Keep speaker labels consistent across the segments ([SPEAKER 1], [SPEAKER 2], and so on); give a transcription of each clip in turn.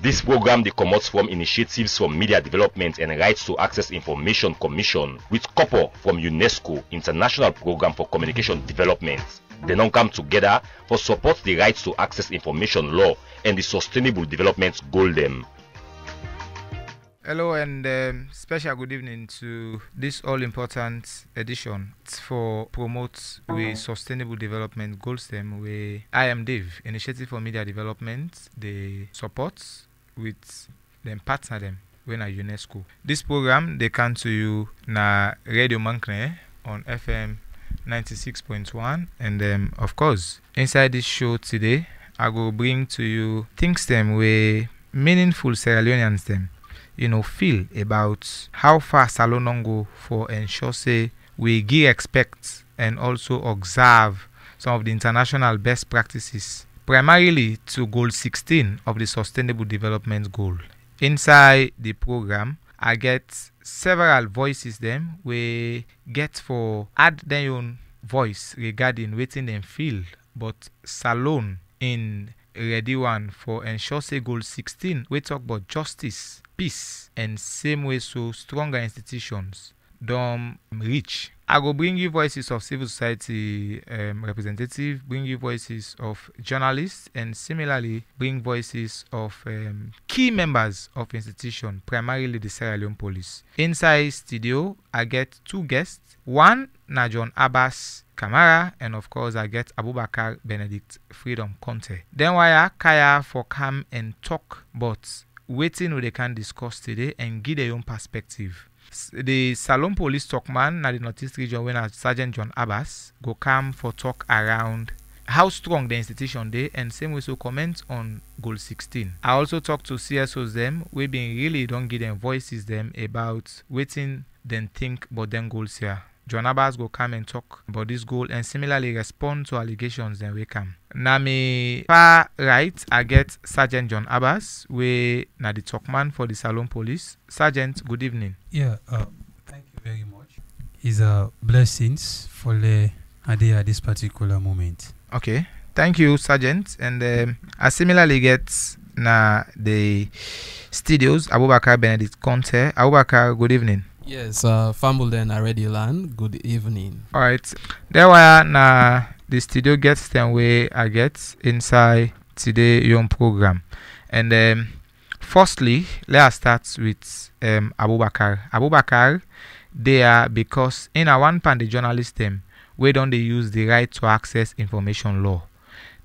[SPEAKER 1] This program dey comot from initiatives from Media Development and Rights to Access Information Commission with couple from UNESCO International Program for Communication Development. They don come together for support the Rights to Access Information law and the Sustainable Development Goal dem.
[SPEAKER 2] Hello and special good evening to this all-important edition for promote with Sustainable Development Goals them where I am Dave, Initiative for Media Development, the support with them partner them when at UNESCO. This program they come to you na Radio Mankne on FM 96.1 and of course inside this show today I will bring to you things them where meaningful Sierra Leoneans them feel about how far Salon go for ensure say we expect and also observe some of the international best practices, primarily to goal 16 of the Sustainable Development Goal. Inside the program, I get several voices them we get for add their own voice regarding waiting them feel, but Salon in ready one for ensure say goal 16 we talk about justice, peace, and same way so stronger institutions don't reach. I go bring you voices of civil society representative, bring you voices of journalists, and similarly bring voices of key members of institution, primarily the Sierra Leone Police. Inside studio, I get two guests. One, na John Abbas Kamara, and of course I get Abubakar Benedict Freedom Conte. Then why Kaya for come and talk, but waiting what they can discuss today and give their own perspective. The Salon Police talkman na the Northeast region when Sergeant John Abbas go come for talk around how strong the institution they and same way so comment on goal 16. I also talk to CSOs them we been really don't give them voices them about waiting then think but then goals here. John Abbas go come and talk about this goal and similarly respond to allegations then we come. Na me far right I get Sergeant John Abbas we na the talkman for the Salon Police. Sergeant, good evening.
[SPEAKER 3] Yeah, thank you very much. It's a blessings for the idea at this particular moment.
[SPEAKER 2] Okay, thank you, Sergeant. And I similarly get na the studios Abubakar Benedict Conte. Abubakar, good evening.
[SPEAKER 4] Yes, Fumble then already land. Good evening.
[SPEAKER 2] All right, there were na the studio gets them way I get inside today young program, and firstly let us start with Abubakar. Abubakar, they are because in a one pan the journalist them we don't they use the right to access information law.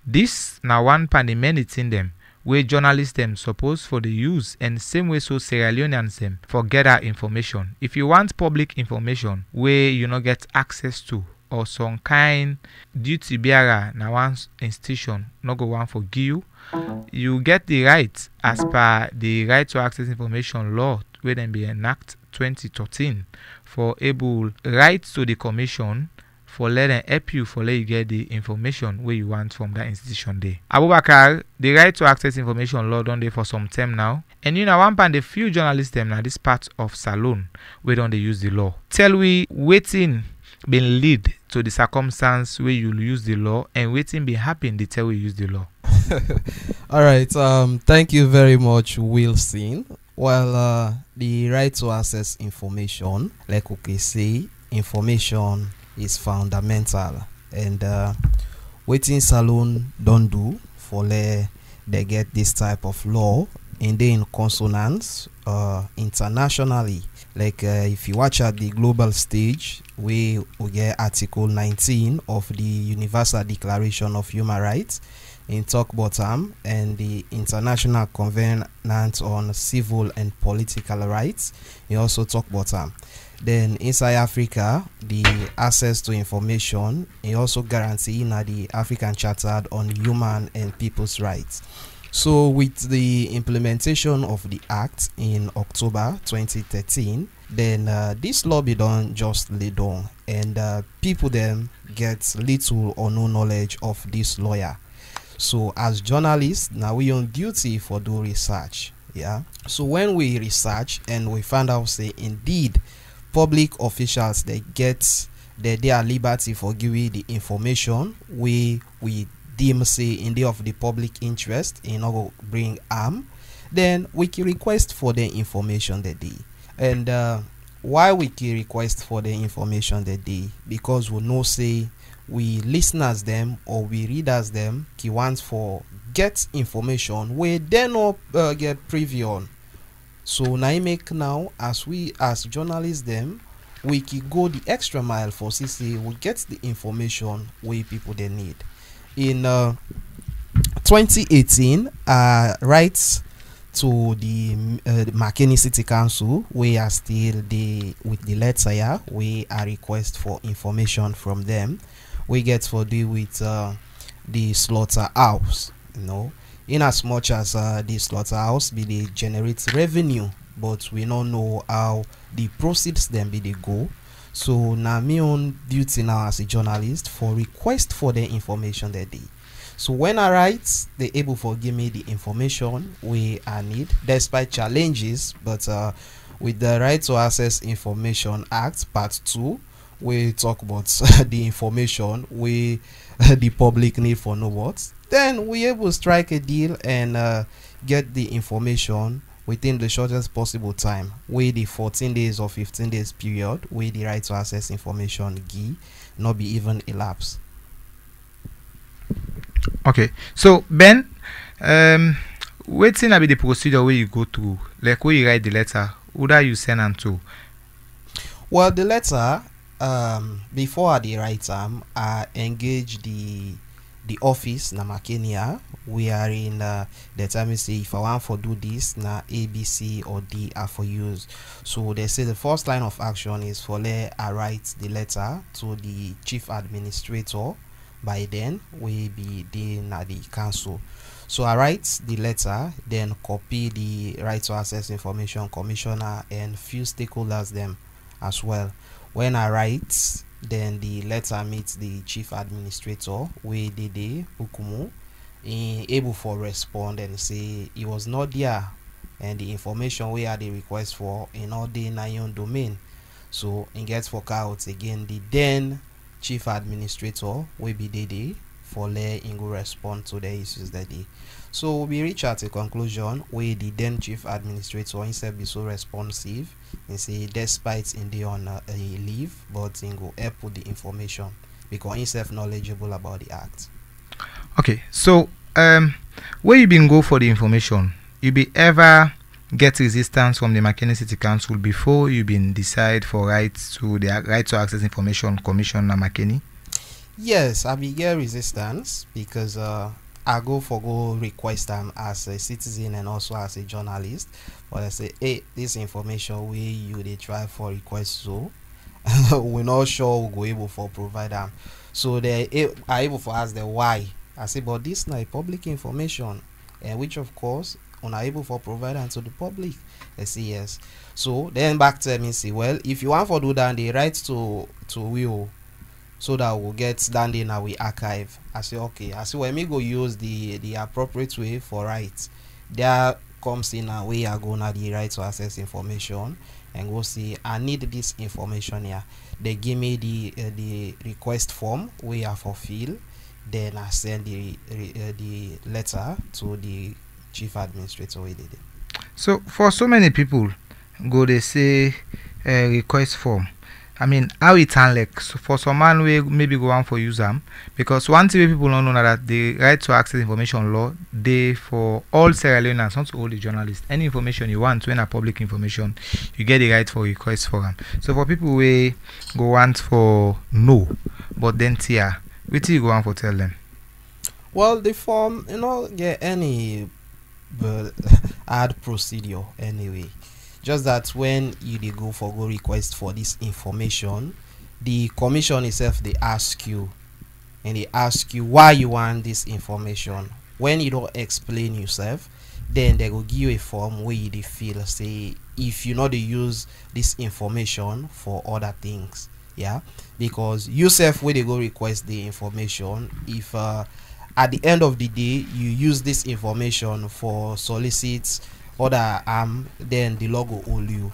[SPEAKER 2] This now one pan the many thing them where journalists them suppose for the use and same way so Sierra Leoneans them for gather information. If you want public information where you not get access to or some kind duty bearer now one institution not go one for give you get the right as per the right to access information law where then be enact 2013 for able rights to the commission for let them help you for let you get the information where you want from that institution there. Abubakar, the right to access information law done there for some time now. And one pan the few journalists them now this part of Salon where don't they use the law. Tell we waiting been lead to the circumstance where you use the law and waiting be happen they tell we use the law.
[SPEAKER 4] All right, thank you very much, Wilson. Well, the right to access information, like we say, information is fundamental, and waiting Salon don't do for they get this type of law and they in consonance internationally. Like if you watch at the global stage, we get Article 19 of the Universal Declaration of Human Rights in talk bottom and the International Covenant on Civil and Political Rights. You also talk bottom. Then inside Africa, the access to information is also guaranteed in the African Charter on Human and People's Rights. So with the implementation of the Act in October 2013, then this law be done just laid on, and people then get little or no knowledge of this lawyer. So as journalists, now we on duty for do research. Yeah. So when we research and we find out say indeed public officials they get their liberty for giving the information we deem say in the of the public interest in order to bring harm, then we can request for the information that they, and why we can request for the information that they, because we know say we listeners them or we readers them ki want for get information we then not get preview on. So now make now as we as journalists them we can go the extra mile for CC we get the information we people they need. In 2018 rights to the McKinney City Council, we are still with the letter here. We are request for information from them. We get for deal with the slaughterhouse, you know, in as much as the slaughterhouse be they generate revenue, but we don't know how the proceeds then be they go. So now me on duty now as a journalist for request for the information that they. So when I write, they able for give me the information we I need despite challenges, but with the Right to Access Information Act Part 2, we talk about the information we the public need for know what. Then we able strike a deal and get the information within the shortest possible time. With the 14 days or 15 days period, with the Right to Access Information give not be even elapsed.
[SPEAKER 2] Okay, so Ben, waiting be the procedure where you go through, like where you write the letter, who do you send them to?
[SPEAKER 4] Well, the letter, before I write them, I engage the office na Makenia. We are in the time we say if I want for do this na A, B, C or D are for use. So they say the first line of action is for I write the letter to the chief administrator. By then we be in the council. So I write the letter, then copy the Right to Access Information Commissioner and few stakeholders them as well. When I write, then the letter meets the chief administrator we did Ukumu able for respond and say he was not there and the information we had the request for in all the Nayon domain. So it gets for out again the then chief administrator will be there for letting go respond to the issues that day. So we reach at a conclusion where the then chief administrator himself be so responsive and say despite in the on a leave, but he go help with the information because himself knowledgeable about the act.
[SPEAKER 2] Okay, so where you been go for the information, you be ever get resistance from the McKinney City Council before you been decide for rights to the Right to Access Information Commission na McKinney?
[SPEAKER 4] Yes, I be get resistance because I go request them as a citizen and also as a journalist. But I say, hey, this information we you they try for request so we're not sure we'll go able for provide them. So they are able for ask the why. I say, but this not public information, and which of course unable for providing to the public. They say yes. So then back to me say, well, if you want for do that, the right to will so that we'll get down in our archive. I say okay. I say when me go use the appropriate way for right. There comes in a way I go now the Right to Access Information and go see I need this information here. They give me the request form we have for fill. Then I send the letter to the chief administrator we did it.
[SPEAKER 2] So for so many people go they say request form. I mean how it like so for some man we maybe go on for use them because one thing people don't know that the Right to Access Information law they for all Sierra Leoneans, not all the journalists. Any information you want when a public information you get the right for request for them. So for people we go want for no but then here what you go on for tell them?
[SPEAKER 4] Well, the form get any hard procedure anyway. Just that when you go request for this information, the commission itself they ask you why you want this information. When you don't explain yourself, then they will give you a form where you feel say if you know to use this information for other things. Yeah, because yourself when they go request the information, if at the end of the day you use this information for solicit other then the law will hold you.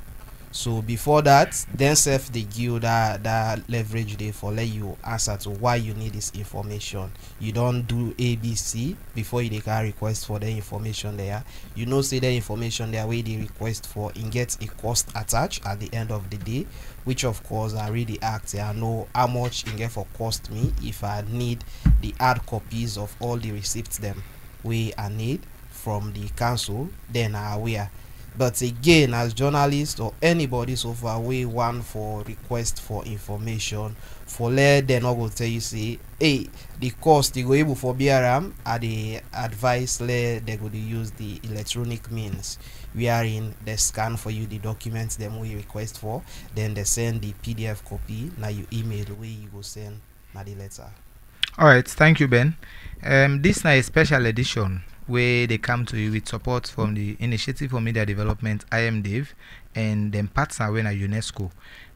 [SPEAKER 4] So before that, then self they give that leverage day for let you answer to why you need this information. You don't do ABC before you can request for the information there. You know say the information there where they request for and get a cost attached at the end of the day, which of course I really ask I know how much it get for cost me if I need the hard copies of all the receipts them we I need from the council, then I aware. But again, as journalists or anybody so far we want for request for information for let they not go tell you say hey the cost they go able for BRM at the advice let they go to use the electronic means wherein they scan for you the documents them we request for, then they send the PDF copy now you email where you go send now the letter.
[SPEAKER 2] Alright, thank you, Ben. This is a special edition where they come to you with support from the Initiative for Media Development IMDEV and then partner with UNESCO.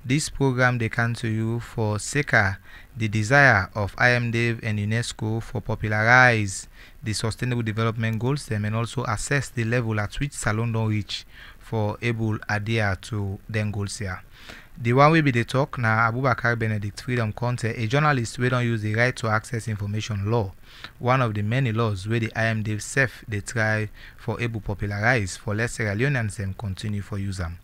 [SPEAKER 2] This program they come to you for SECA, the desire of IMDEV and UNESCO for popularize the Sustainable Development Goals them and also assess the level at which Salon don't reach for able adhere to them goals here. The one will be the talk now Abubakar Benedict Freedom Conte, a journalist we don't use the right to access information law, one of the many laws where the IMDEV self they try for able popularize for less Sierra Leoneans and continue for use them.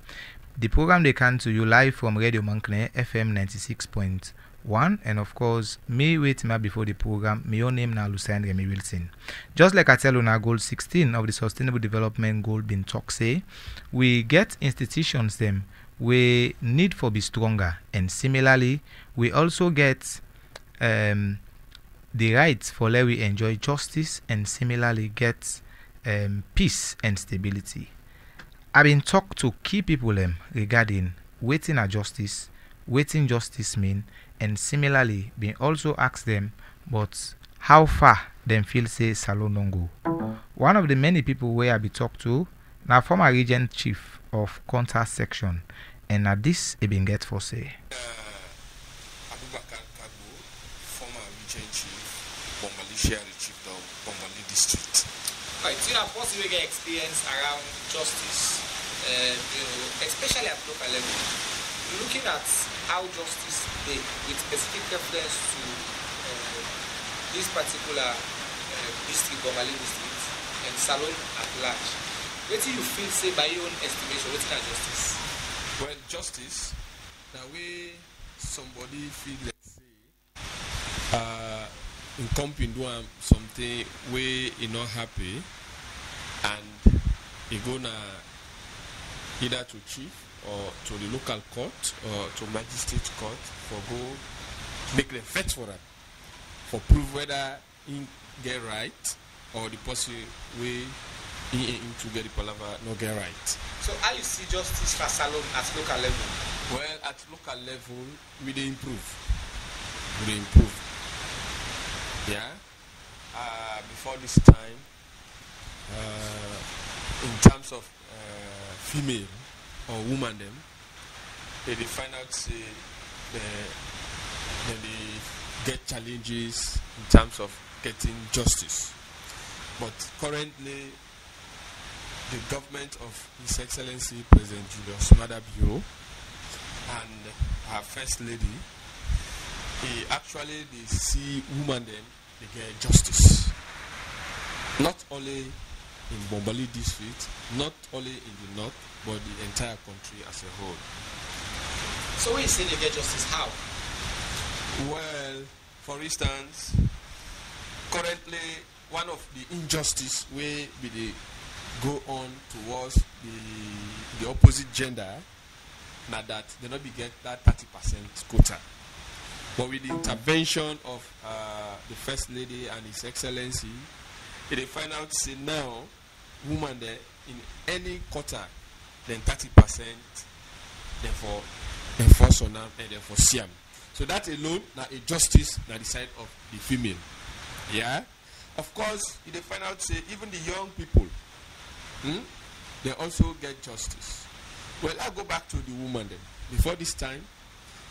[SPEAKER 2] The program they come to you live from Radio Mankne FM 96.1 and of course me wait me before the program my own name now Lucien Remy Wilson. Just like I tell you now goal 16 of the Sustainable Development Goal been talk say we get institutions them we need for be stronger, and similarly we also get the rights for let we enjoy justice and similarly get peace and stability. I've been talked to key people regarding waiting at justice, waiting justice mean, and similarly been also asked them but how far them feel say Salon don't go. One of the many people where I be talked to now former region chief of contact section, and at this it been get for say.
[SPEAKER 5] Abubakar Kagbo, former region chief, Bombali Shari chief of Bombali district.
[SPEAKER 2] Right, so you have possibly get experience around justice, especially at local level. Looking at how justice today, with specific reference to this particular district, Bombali district, and Salon at large, what do you feel say by your own estimation? What is justice?
[SPEAKER 5] Well, justice, the way somebody feel let's say in company do something where he not happy and he gonna either to chief or to the local court or to magistrate court for go make them fetch for that for prove whether he get right or the person way he to get the palaver not get right.
[SPEAKER 2] So how you see justice for Salon at local level?
[SPEAKER 5] Well, at local level, we dey improve. We dey improve. Yeah. Before this time, in terms of female or woman them, they find out say they get challenges in terms of getting justice. But currently, the government of His Excellency President Julius Maada Bio and her First Lady, they see women then they get justice. Not only in Bombali district, not only in the north, but the entire country as a whole.
[SPEAKER 2] So when you say they get justice, how?
[SPEAKER 5] Well, for instance, currently one of the injustice where they go on towards the opposite gender, now that they not be get that 30% quota. But with the intervention of the First Lady and His Excellency, they find out say now women there in any quota then 30% therefore enforce on them and therefore Siam. So that alone now a justice now the side of the female. Yeah. Of course, they find out say even the young people they also get justice. Well, I'll go back to the woman then. Before this time,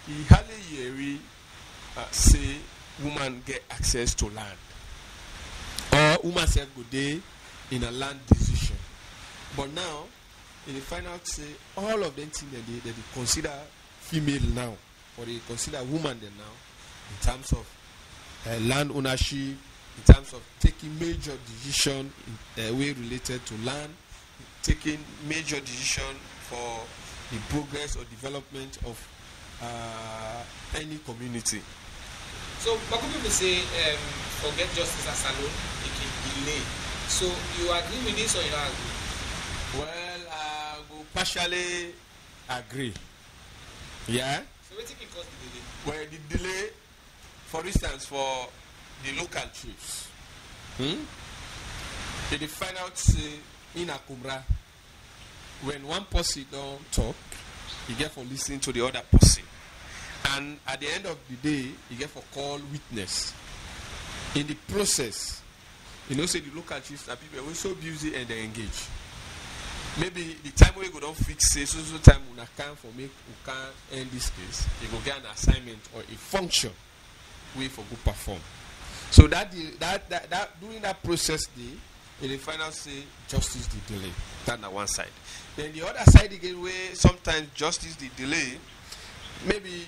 [SPEAKER 5] he hardly hear say woman get access to land. Or woman self go day in a land decision. But now, in the final say all of them things that they consider female now, or they consider woman then now, in terms of land ownership, in terms of taking major decision way related to land, taking major decision for the progress or development of any community.
[SPEAKER 2] So, but people say forget justice as alone, it can delay. So, you agree with this or you don't agree?
[SPEAKER 5] Well, I will partially agree. Yeah?
[SPEAKER 2] So, what do you cause the delay?
[SPEAKER 5] Well, the delay, for instance, for the local chiefs, they find out in Akumra, when one person don't talk, you get for listening to the other person. And at the end of the day, you get for call witness. In the process, you know, say the local chiefs are people who are so busy and they engage. Maybe the time we go don't fix say so time we can for make we can end this case, you go get an assignment or a function way for good perform. So that during that process in the final say justice the delay. That's on one side. Then the other side again where sometimes justice the delay, maybe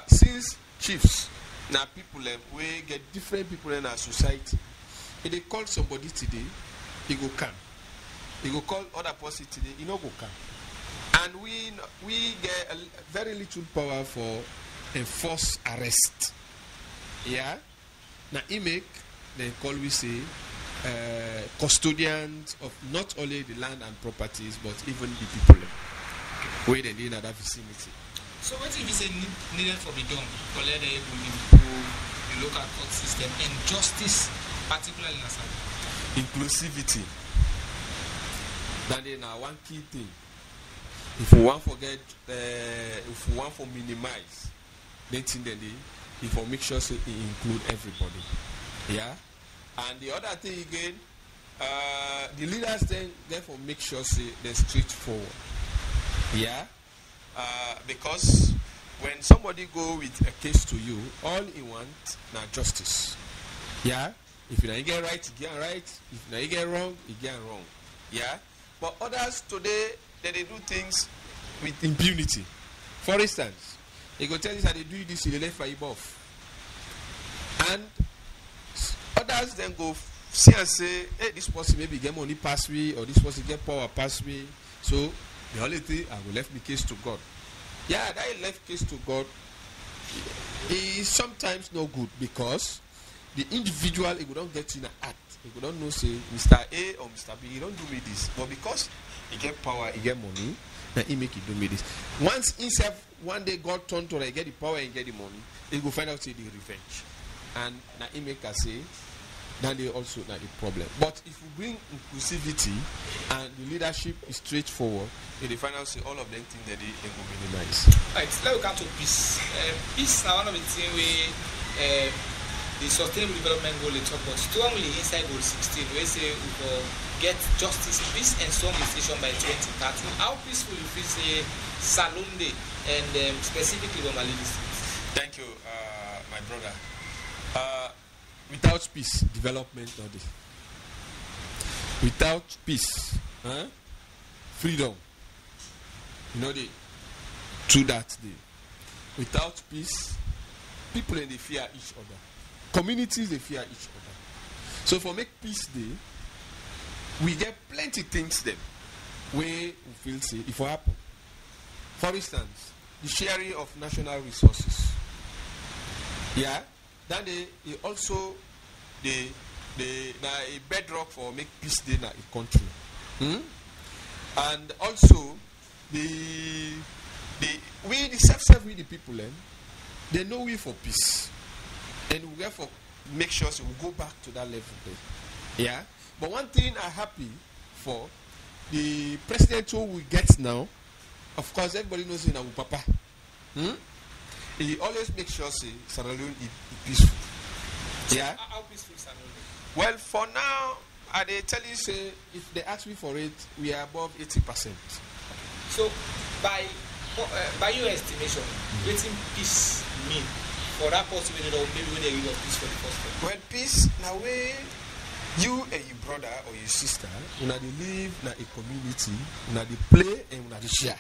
[SPEAKER 5] since chiefs now people we get different people in our society. If they call somebody today, he go come. He go call other person today, he no go come. And we get a very little power for enforced arrest. Yeah? Now he make they call we say custodians of not only the land and properties but even the people where they live in that vicinity.
[SPEAKER 2] So what if you say needed for be done for let them improve the local court system and justice, particularly in Asaba?
[SPEAKER 5] Inclusivity. That is now one key thing. If we want forget, if we want to minimize, then if we make sure so it include everybody. Yeah. And the other thing again, the leaders then therefore make sure say they're straightforward. Yeah. Because when somebody go with a case to you, all he wants now justice. Yeah. If you don't get right, you get right. If you don't get wrong, you get wrong. Yeah. But others today, they do things with impunity. For instance, they go tell you that they do this, they left for you off. And others then go see and say, hey, this person maybe get money pass me, or this person get power pass me. So the only thing I will left the case to God. Yeah, that left case to God is sometimes no good because the individual he don't get in an act. He don't know say Mr. A or Mr. B, he don't do me this. But because he get power, he get money, then he make it do me this. Once himself one day God turn to get the power and get the money, he go find out say the revenge. And now he make us say then they also not the problem. But if we bring inclusivity and the leadership is straightforward, in the final say all of them think that they will minimize.
[SPEAKER 2] Right, let me come to peace. Peace now one of the things we the sustainable development goal they talk about strongly inside goal 16 we say we will get justice, peace and strong decision by 2030. How peaceful you feel say Salonde and specifically Bomali district?
[SPEAKER 5] Thank you, my brother. Without peace, development not there. Without peace, freedom, you know, through that day. Without peace, people they fear each other. Communities they fear each other. So for make peace day, we get plenty things them where we feel say if it happen. For instance, the sharing of national resources. Yeah. Then they also a bedrock for make peace day in a country. And also the self with the people they know we for peace. And we therefore make sure so we go back to that level there. Yeah. But one thing I'm happy for the president who we get now, of course everybody knows in our papa. He always makes sure say Sierra Leone is peaceful. Yeah.
[SPEAKER 2] How peaceful is Sierra Leone?
[SPEAKER 5] Well, for now, they tell you say if they ask me for it, we are above 80%.
[SPEAKER 2] So, by your estimation, waiting peace mean for that possibility or maybe when they read of peace for the first time?
[SPEAKER 5] Well, peace now You and your brother or your sister, una dey live na a community, una dey play and una dey share.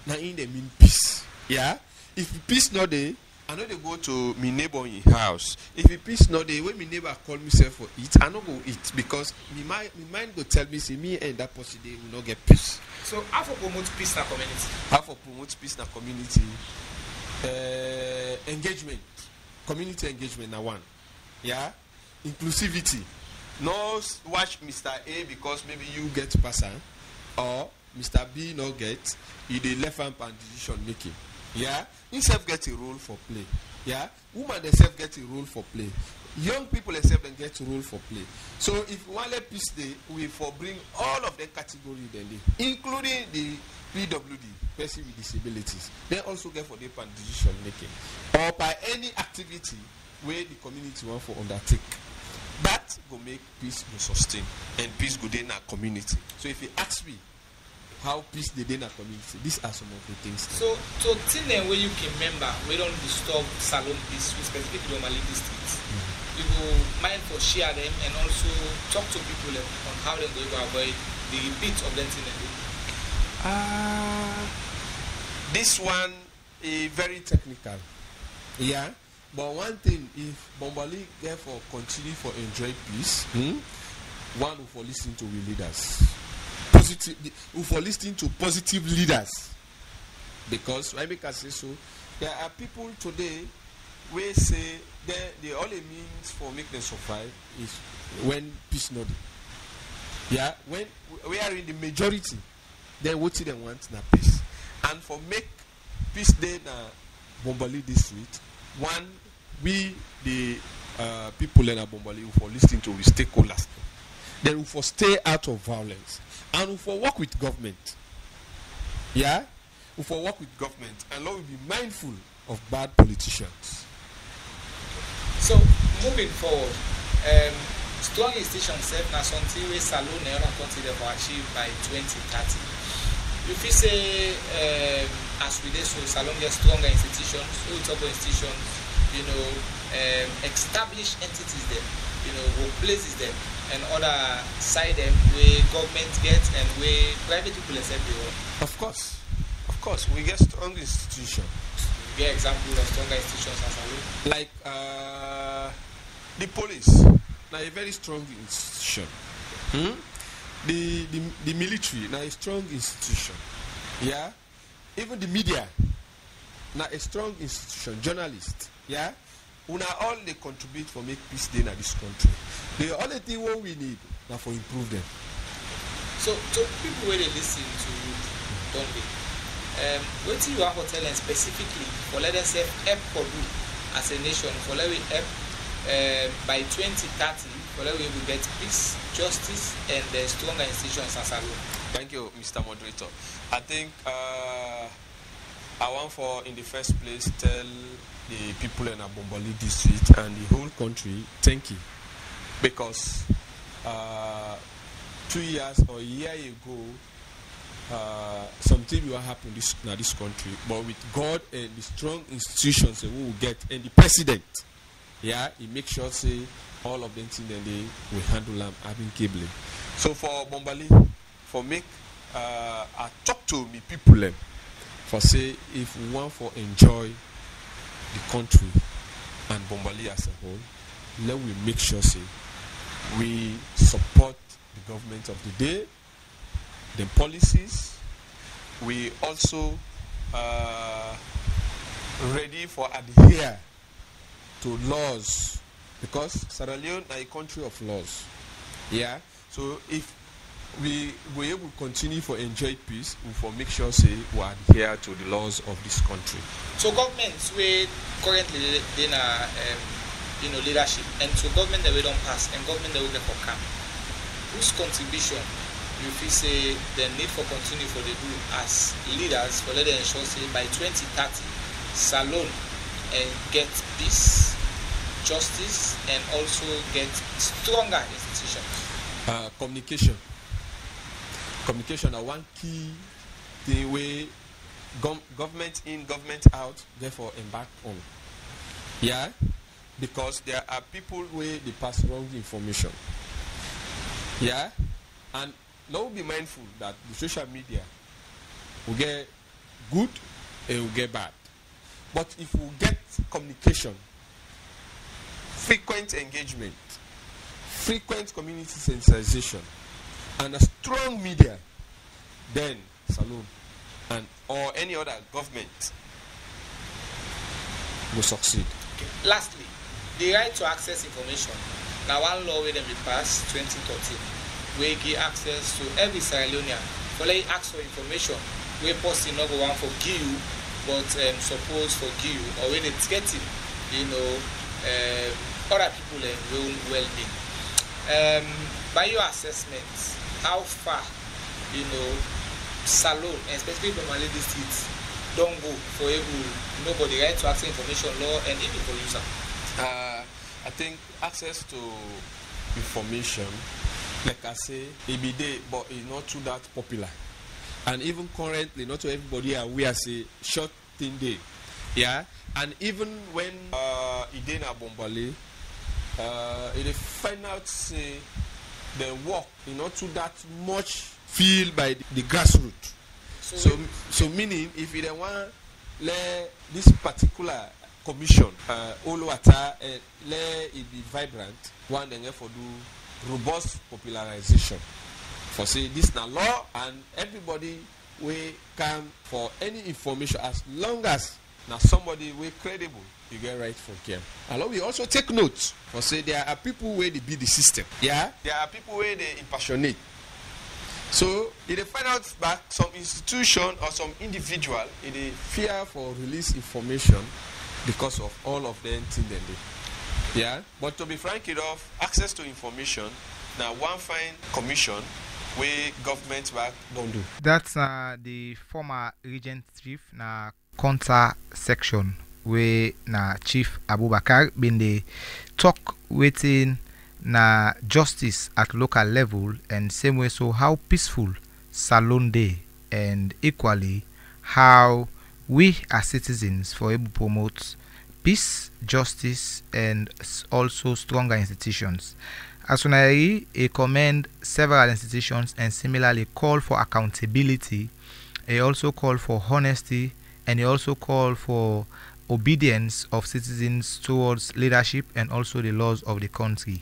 [SPEAKER 5] Na in dey mean peace. Yeah? If peace no dey, I no dey go to my neighbor in house. If peace no dey, when my neighbor call me say for eat, I no go eat because my mind go tell me say me and that person dey will not get peace.
[SPEAKER 2] So how for promote peace in a community?
[SPEAKER 5] How for promote peace in a community? Engagement. Community engagement na one. Yeah? Inclusivity. No watch Mr. A because maybe you get person or Mr. B no get, you dey left hand and decision making. Yeah, himself get a role for play. Yeah, woman themselves get a role for play. Young people themselves then get a role for play. So if we want let peace day, we for bring all of them category then they, including the PWD, person with disabilities. They also get for their decision making or by any activity where the community want for undertake. That go make peace go sustain and peace go in our community. So if you ask me how peace they in our community, these are some of the things.
[SPEAKER 2] So till then where you can remember we don't disturb salon peace, specifically on Mali districts. You go mind for share them and also talk to people on how they go avoid the repeat of them thing they do.
[SPEAKER 5] This one is very technical. Yeah. But one thing, if Bombali therefore continue for enjoy peace, one will for listen to we leaders. Positive, will for listen to positive leaders. Because why make I say so? There are people today where say the only means for making them survive is when peace not. Yeah, when we are in the majority, then what they want na peace. And for make peace day na Bombali district. One, we the people in Abombali who for listening to we stakeholders, then we for stay out of violence, and we for work with government. Yeah, we for work with government, and Lord will be mindful of bad politicians.
[SPEAKER 2] So moving forward, strong institutions serve na something we salon and consider for achieve by 2030. If we say as we did so salon get stronger institutions, so institutions, you know, established entities there, you know, workplaces them and other side them where government gets and where private people accept the work.
[SPEAKER 5] Of course, we get strong institutions.
[SPEAKER 2] We get examples of stronger institutions as a whole.
[SPEAKER 5] Like the police, now a very strong institution. The military, now a strong institution. Yeah, even the media, now a strong institution. Journalists, yeah, una all they contribute for make peace day in this country. The only thing what we need now for improve them.
[SPEAKER 2] So people where they listen to you, don't they? What do you have to tell them specifically for let them say help for do as a nation for let we help by 2030 for let we will get peace, justice, and stronger institutions as a whole.
[SPEAKER 5] Thank you, Mr. Moderator. I think I want for in the first place tell the people in Abombali district and the whole country thank you, because 2 years or a year ago something will happen in this country, but with God and the strong institutions that we will get and the president, yeah, he makes sure say all of them things that they will handle them amicably. So for Bombali, for make I talk to me people for say if we want for enjoy the country and Bombali as a whole, let we make sure say we support the government of the day, the policies. We also ready for adhere to laws, because Sierra Leone is a country of laws. Yeah. So if we were able to continue for enjoy peace, we for make sure say we adhere to the laws of this country.
[SPEAKER 2] So governments we currently in leadership, and so government that we don't pass and government that we get for camp, whose contribution you feel say the need for continue for the do as leaders for let them ensure say by 2030 Salon and get peace, justice, and also get stronger institutions. Communication are one key thing where government in, government out, therefore embark on. Yeah, because there are people where they pass wrong information.
[SPEAKER 5] Yeah, and now be mindful that the social media will get good and will get bad. But if we get communication, frequent engagement, frequent community sensitization, and a strong media, then Salone and or any other government will succeed.
[SPEAKER 2] Okay. Lastly, the right to access information. Now, one law wey dem be pass 2013 wey give access to every Sierra Leonean for let ask for information wey person no go want for give you, but suppose for give you, or when it's getting, other people will well-being. By your assessment, how far, Salone, especially from Malay districts, don't go for nobody right to access information law and even for user?
[SPEAKER 5] I think access to information, like I say, it be there, but it's not too that popular. And even currently, not everybody are aware say short thing day. Yeah. And even when Idena Bombale, it find out say the work not too that much feel by the grassroots. So meaning if you don't want let this particular commission all water let it be vibrant, one then for do robust popularization. For say this now law and everybody will come for any information as long as now somebody will credible, you get right for care. And we also take notes for say there are people where they be the system. Yeah, there are people where they impersonate. So if they find out back some institution or some individual, if they fear for release information because of all of them thing they do. Yeah, but to be frank enough, access to information now one fine commission where government back don't do.
[SPEAKER 2] That's the former regent chief na counter section where na Chief Abubakar been the talk waiting na justice at local level, and same way so how peaceful Salone day, and equally how we as citizens for able to promote peace, justice, and also stronger institutions. As I commend several institutions and similarly call for accountability. He also call for honesty, and he also call for obedience of citizens towards leadership and also the laws of the country.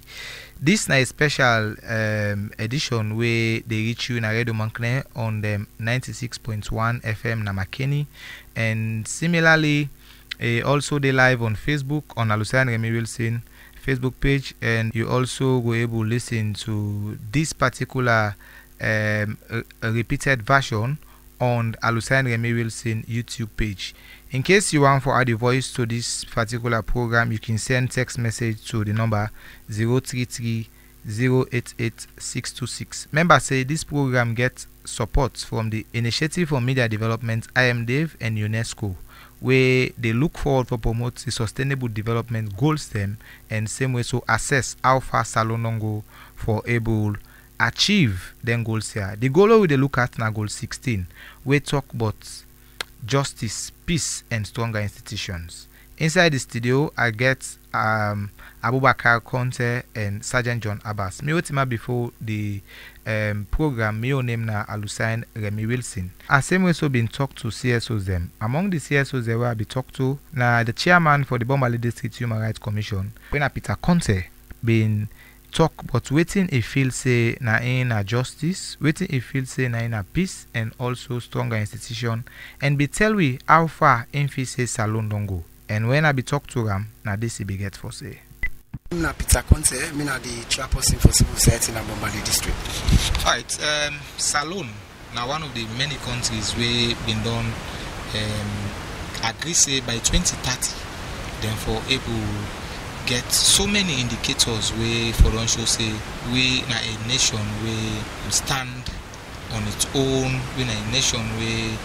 [SPEAKER 2] This is a special edition where they reach you in Radio Mankne on the 96.1 FM Namakeni, and similarly also they live on Facebook on Alusan Remy Wilson Facebook page, and you also go able to listen to this particular repeated version on Alusan Remy Wilson YouTube page. In case you want to add a voice to this particular program, you can send text message to the number 033 088 626. Remember, say this program gets support from the Initiative for Media Development, IMDAV, and UNESCO, where they look forward for promote the sustainable development goals them, and same way so assess how far Salone go for able achieve them goals here. The goal we they look at now goal 16, we talk about justice, peace, and stronger institutions. Inside the studio, I get Abubakar Conte and Sergeant John Abbas. Me ultima before the program, me name na Alusan Remy Wilson. I same way so been talked to CSOs them. Among the CSOs they will be talked to na the chairman for the Bombali District Human Rights Commission, when Peter Conte been talk but waiting a feel say na in a justice, waiting a feel say na in a peace and also stronger institution, and be tell we how far in feel say Salone don't go. And when I be talk to them, na this be get for say.
[SPEAKER 6] I'm Peter Conte, I'm the chairperson for civil society in Bombali district.
[SPEAKER 2] Alright, Salone now one of the many countries where been done agree say by 2030, then for able get so many indicators where for don't show say we na a nation where we stand on its own, we na a nation where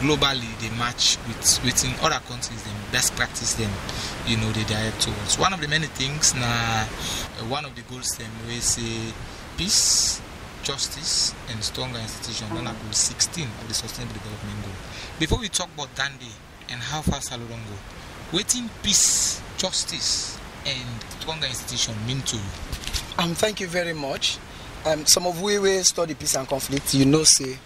[SPEAKER 2] globally they match with within other countries, them best practice them, they direct towards. One of the many things na one of the goals them we say peace, justice, and stronger institutions. Then goal 16 of the sustainable development goal. Before we talk about Dande and how far Salone go, waiting peace, justice, and stronger institution mean to you?
[SPEAKER 6] Thank you very much. Some of we study peace and conflict, you know, say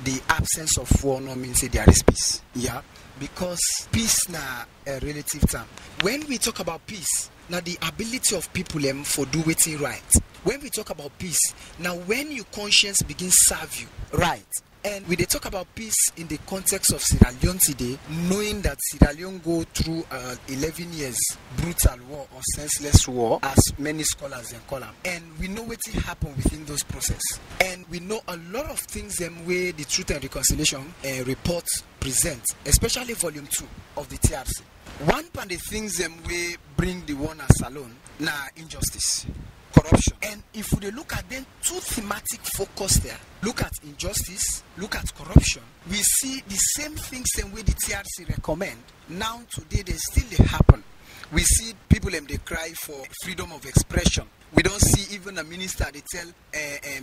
[SPEAKER 6] the absence of war no means say there is peace. Yeah, because peace na a relative term. When we talk about peace, now the ability of people for do wetin right. When we talk about peace, now when your conscience begins serve you right. And we dey talk about peace in the context of Sierra Leone today, knowing that Sierra Leone go through 11 years brutal war or senseless war, as many scholars then call them. And we know what happened within those process. And we know a lot of things them where the Truth and Reconciliation report present, especially volume 2 of the TRC. One of the things them we bring the one as alone, na injustice. Corruption. And if we look at them, two thematic focus there. Look at injustice, look at corruption. We see the same things same way the TRC recommend. Now today they still happen. We see people they cry for freedom of expression. We don't see even a minister they tell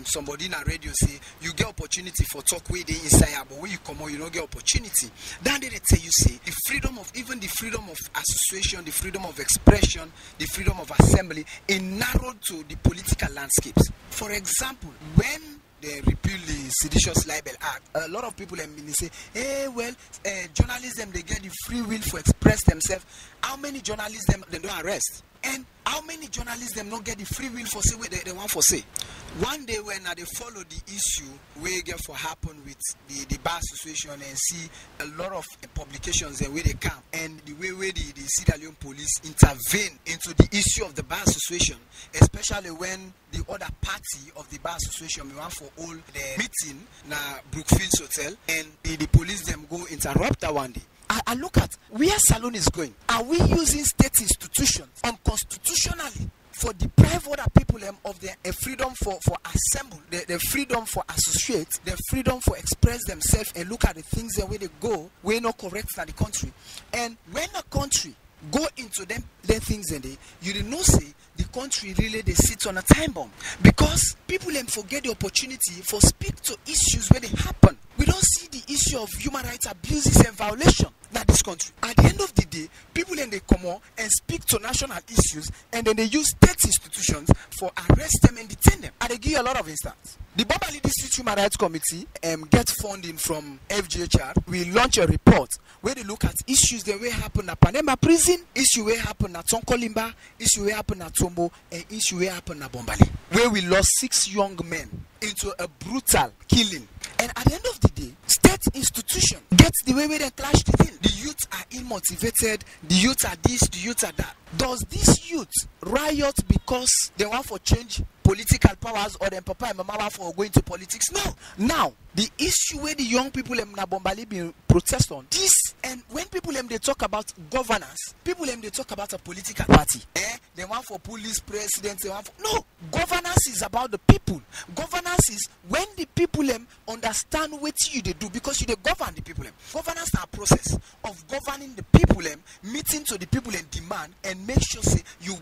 [SPEAKER 6] somebody in a radio say you get opportunity for talk way they inside, but when you come out you don't get opportunity. Then they tell you say the freedom of association, the freedom of expression, the freedom of assembly is narrowed to the political landscapes. For example, when they repeal the Seditious Libel Act, a lot of people say, journalism they get the free will for express themselves. How many journalists they don't arrest? And how many journalists them not get the free will for say what they want for say? One day when they follow the issue where get for happen with the bar association and see a lot of publications and where they come and the way where the Sierra Leone police intervene into the issue of the bar association, especially when the other party of the bar association we want for all the meeting na Brookfields Hotel and the police them go interrupt that one day. I look at where Salone is going. Are we using state institutions unconstitutionally for deprive other people of their freedom for assemble, the freedom for associate, the freedom for express themselves and look at the things the way they go, we're not correct in the country. And when a country go into them things and you didn't know say the country really they sit on a time bomb because people forget the opportunity for speak to issues where they happen. We don't see the issue of human rights abuses and violation in this country. At the end of the day, people they come on and speak to national issues and then they use state institutions for arrest them and detain them. And they give you a lot of instances. The Bombali District Human Rights Committee get funding from FGHR. We launch a report where they look at issues that will happen at Panema prison, issue will happen at Tonkolimba, issue will happen at Tombo, and issue will happen at Bombali, where we lost 6 young men into a brutal killing. And at the end of the day, state institution gets the way where they clash the thing. The youth are unmotivated, the youth are this, the youth are that. Does this youth riot because they want for change political powers or them papa and mama for going to politics? No. Now, the issue where the young people in Nabombali be protest on this, and when people they talk about governance, people they talk about a political party. They want for police president, they want for no. Governance is about the people. Governance is when the people understand what you they do because you they govern the people. Governance is a process of governing the people, meeting to the people and demand and make sure say you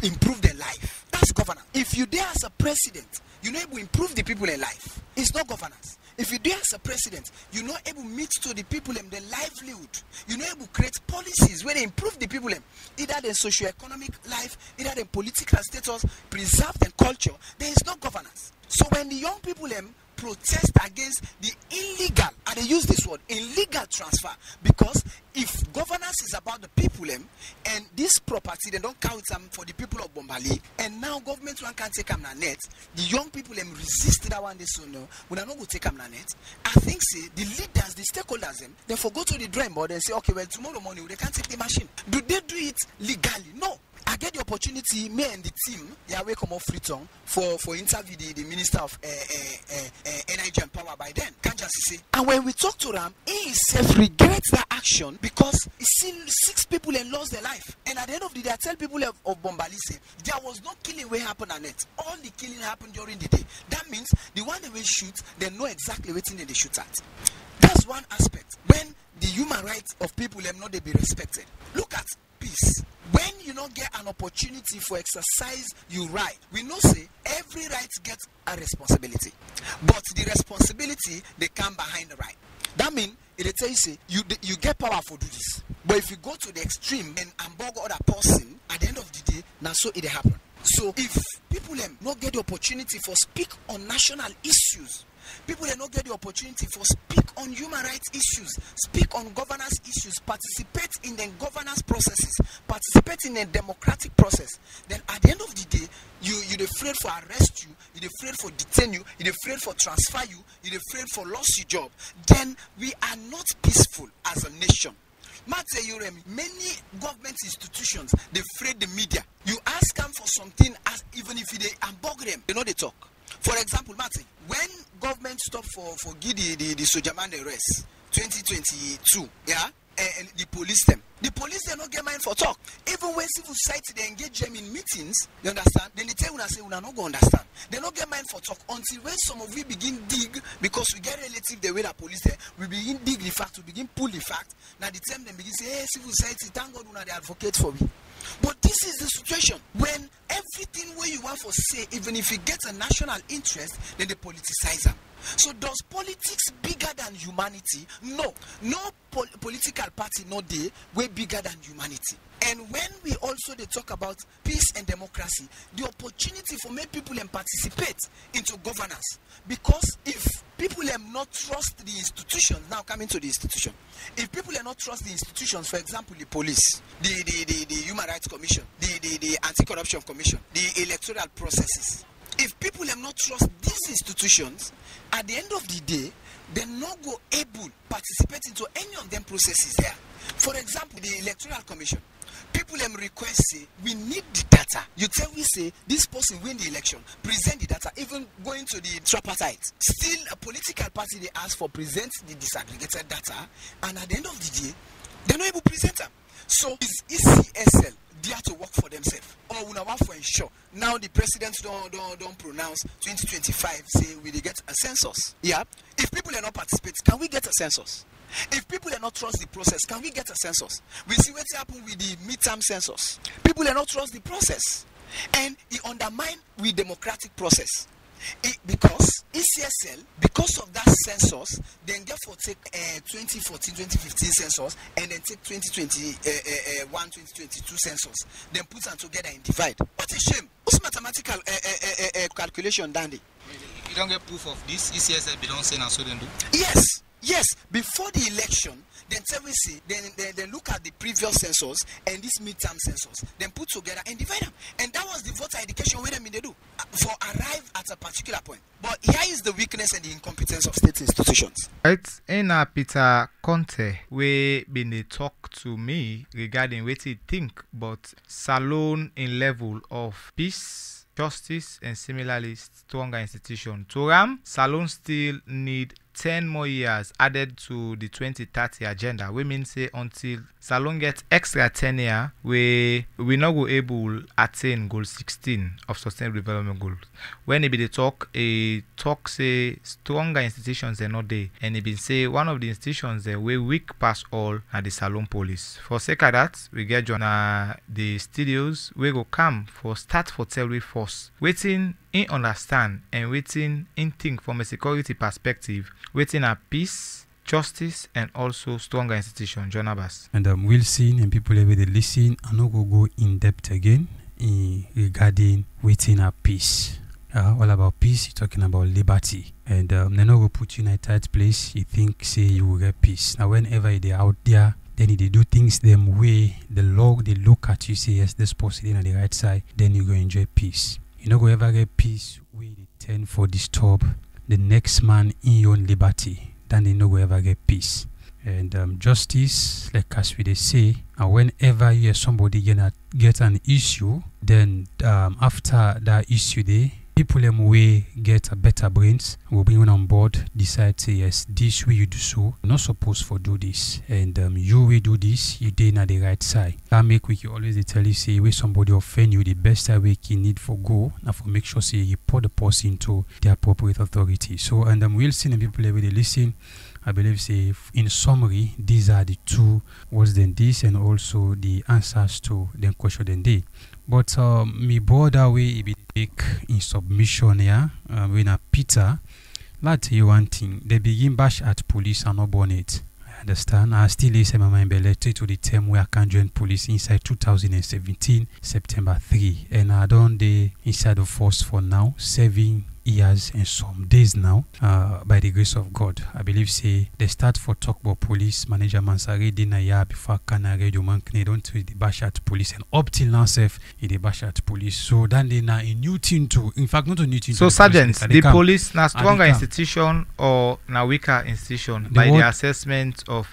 [SPEAKER 6] improve their life. That's governance. If you there as a president, you're not able to improve the people in life. It's not governance. If you there as a president, you're not able to meet to the people and their livelihood. You're not able to create policies where they improve the people, either their socio-economic life, either their political status, preserve their culture. There is no governance. So when the young people protest against the illegal, and they use this word, illegal transfer, because if governance is about the people and this property, they don't count them for the people of Bombali, and now government one can't take them na net, the young people resist that one, they so no, we are not going to take them na net. I think say the leaders, the stakeholders, they forgot to the drawing board and say, okay, well tomorrow morning they can't take the machine. Do they do it legally? No. I get the opportunity, me and the team, Yahweh come off Freetown for interview the Minister of Energy and Power by then. Can't just say. And when we talk to them, he himself regrets that action because he seen 6 people and lost their life. And at the end of the day, I tell people of Bombali say there was no killing where happened on it. All the killing happened during the day. That means the one they will shoot, they know exactly what they shoot at. That's one aspect. When the human rights of people not they be respected. Look at peace. When you don't get an opportunity for exercise your right, we know say every right gets a responsibility, but the responsibility they come behind the right. That means it tell you say you get power for do this, but if you go to the extreme and bog other person, at the end of the day, now so it happen. So if people not get the opportunity for speak on national issues, people not get the opportunity for speak on human rights issues, speak on governance issues, participate in the governance processes, participate in a democratic process, then at the end of the day, you're afraid for arrest you, you're afraid for detain you, you're afraid for transfer you, you're afraid for loss your job, then we are not peaceful as a nation. Many government institutions, they afraid the media. You ask them for something, as even if they unbug them, they talk. For example, Martin, when government stopped for the Sojaman arrest 2022, and the police them not get mind for talk. Even when civil society they engage them in meetings, you understand? Then they tell you say we are not going to understand. They not get mind for talk until when some of we begin dig, because we get relative the way that police there, we begin dig the fact, we begin pull the fact. Now the time they begin say, hey, civil society, thank God we are the advocate for me. But this is the situation when everything where you want for say, even if it gets a national interest, then they politicize them. So does politics bigger than humanity? No political party no day way bigger than humanity. And when we also they talk about peace and democracy, the opportunity for many people to participate into governance, because if people not trust the institutions, now coming to the institution, if people not trust the institutions, for example the police, the Human Rights Commission, the Anti-Corruption Commission, the electoral processes, if people not trust these institutions, at the end of the day, they not go able participate into any of them processes there. For example, the Electoral Commission, people request say we need the data. You tell me say this person win the election, present the data, even going to the tripartite. Still a political party they ask for present the disaggregated data, and at the end of the day, they're not able to present them. So is ECSL there to work for themselves, or we want for ensure? Now the president don't pronounce 2025 say we get a census. Yeah, if people are not participate, can we get a census? If people are not trust the process, can we get a census? We see what's happened with the midterm census. People are not trust the process, and it undermine with democratic process. Because ECSL, because of that census, then therefore take 2014-2015 census and then take 2021-2022 census, then put them together and divide. What a shame! What's mathematical calculation, Dandy?
[SPEAKER 2] You don't get proof of this. ECSL belongs in and so then do.
[SPEAKER 6] Yes. Before the election, then then look at the previous census and this midterm census, then put together and divide them. And that was the voter education way they do for arrive at a particular point. But here is the weakness and the incompetence of state institutions.
[SPEAKER 2] It's in Peter Conte we been a talk to me regarding what he think but Salone in level of peace, justice, and similarly stronger institution. To Ram, Salone still need 10 more years added to the 2030 agenda. We mean say until Salone gets extra 10 years, we not go able attain goal 16 of sustainable development goals. When he be the talk say stronger institutions are not there, and he been say one of the institutions that we weak past all are the Salone police. For sake of that, we get John the studios we go come for start for tell we force waiting in understand and waiting in think from a security perspective, waiting at peace, justice, and also stronger institution. John Abbas.
[SPEAKER 3] And Wilson and people every day listen, I no go in depth again regarding waiting at peace. All about peace, you're talking about liberty. And they no go put you in a tight place, you think say you will get peace. Now whenever they out there, then they do things them way the law they look at you, say yes, this person on the right side, then you go enjoy peace. You know go ever get peace where they tend for disturb the next man in your own liberty, then they no go ever get peace. And justice, like as we they say, and whenever you hear somebody gonna get an issue, then after that issue they people them way get a better brains, will bring on board, decide say yes, this way you do so, you're not supposed to do this, and you will do this, you did at the right side. That make we always they tell you say where somebody offend you, the best way you need for go, and for make sure say you put the person to the appropriate authority. So and we'll see the people every day listen. I believe say in summary, these are the two words than this and also the answers to the question than they. But me board away be take in submission here when Peter, let's tell you one thing, they begin bash at police and not bonnet. understand. I still listen my mind related to the term where I can join police inside 2017 September 3, and I don't the inside the force for now 7 years and some days now, by the grace of God. I believe say they start for talk about police manager Mansari dinner year before Kana radio man don't to the Bashat police, and up till now self in the Bashat police. So then they now a new thing too. In fact, not a new thing.
[SPEAKER 2] So sergeants, the police now stronger institution or now weaker institution by the assessment of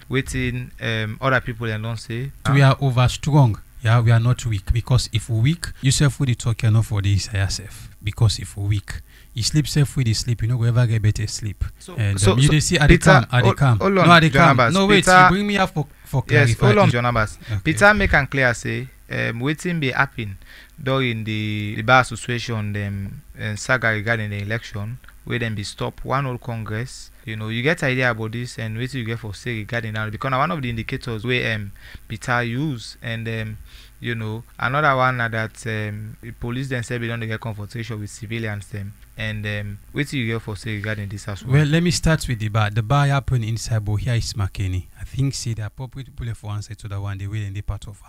[SPEAKER 2] waiting other people and don't say
[SPEAKER 3] we are over strong. Yeah, we are not weak, because if we weak, you self with the talk enough for this yourself. Because if we weak, you sleep self with the sleep, you know go ever get better sleep. And you they see at the camp,
[SPEAKER 2] hold on, no, at the camp.
[SPEAKER 3] No, wait,
[SPEAKER 2] Peter,
[SPEAKER 3] you bring me up for clarify.
[SPEAKER 2] Yes, hold on, John Abbas. Okay. Peter make and clear say waiting be happen during the bar association them saga regarding the election where them be stop one whole Congress. You know, you get idea about this and what you get for say regarding that, because one of the indicators where Peter use, and you know, another one that the police themselves don't get confrontation with civilians them, and what you get for say regarding this as well.
[SPEAKER 3] Well, let me start with the bar. The bar happened inside, but here is McKinney. I think see the appropriate people for answer to the one they will in the part of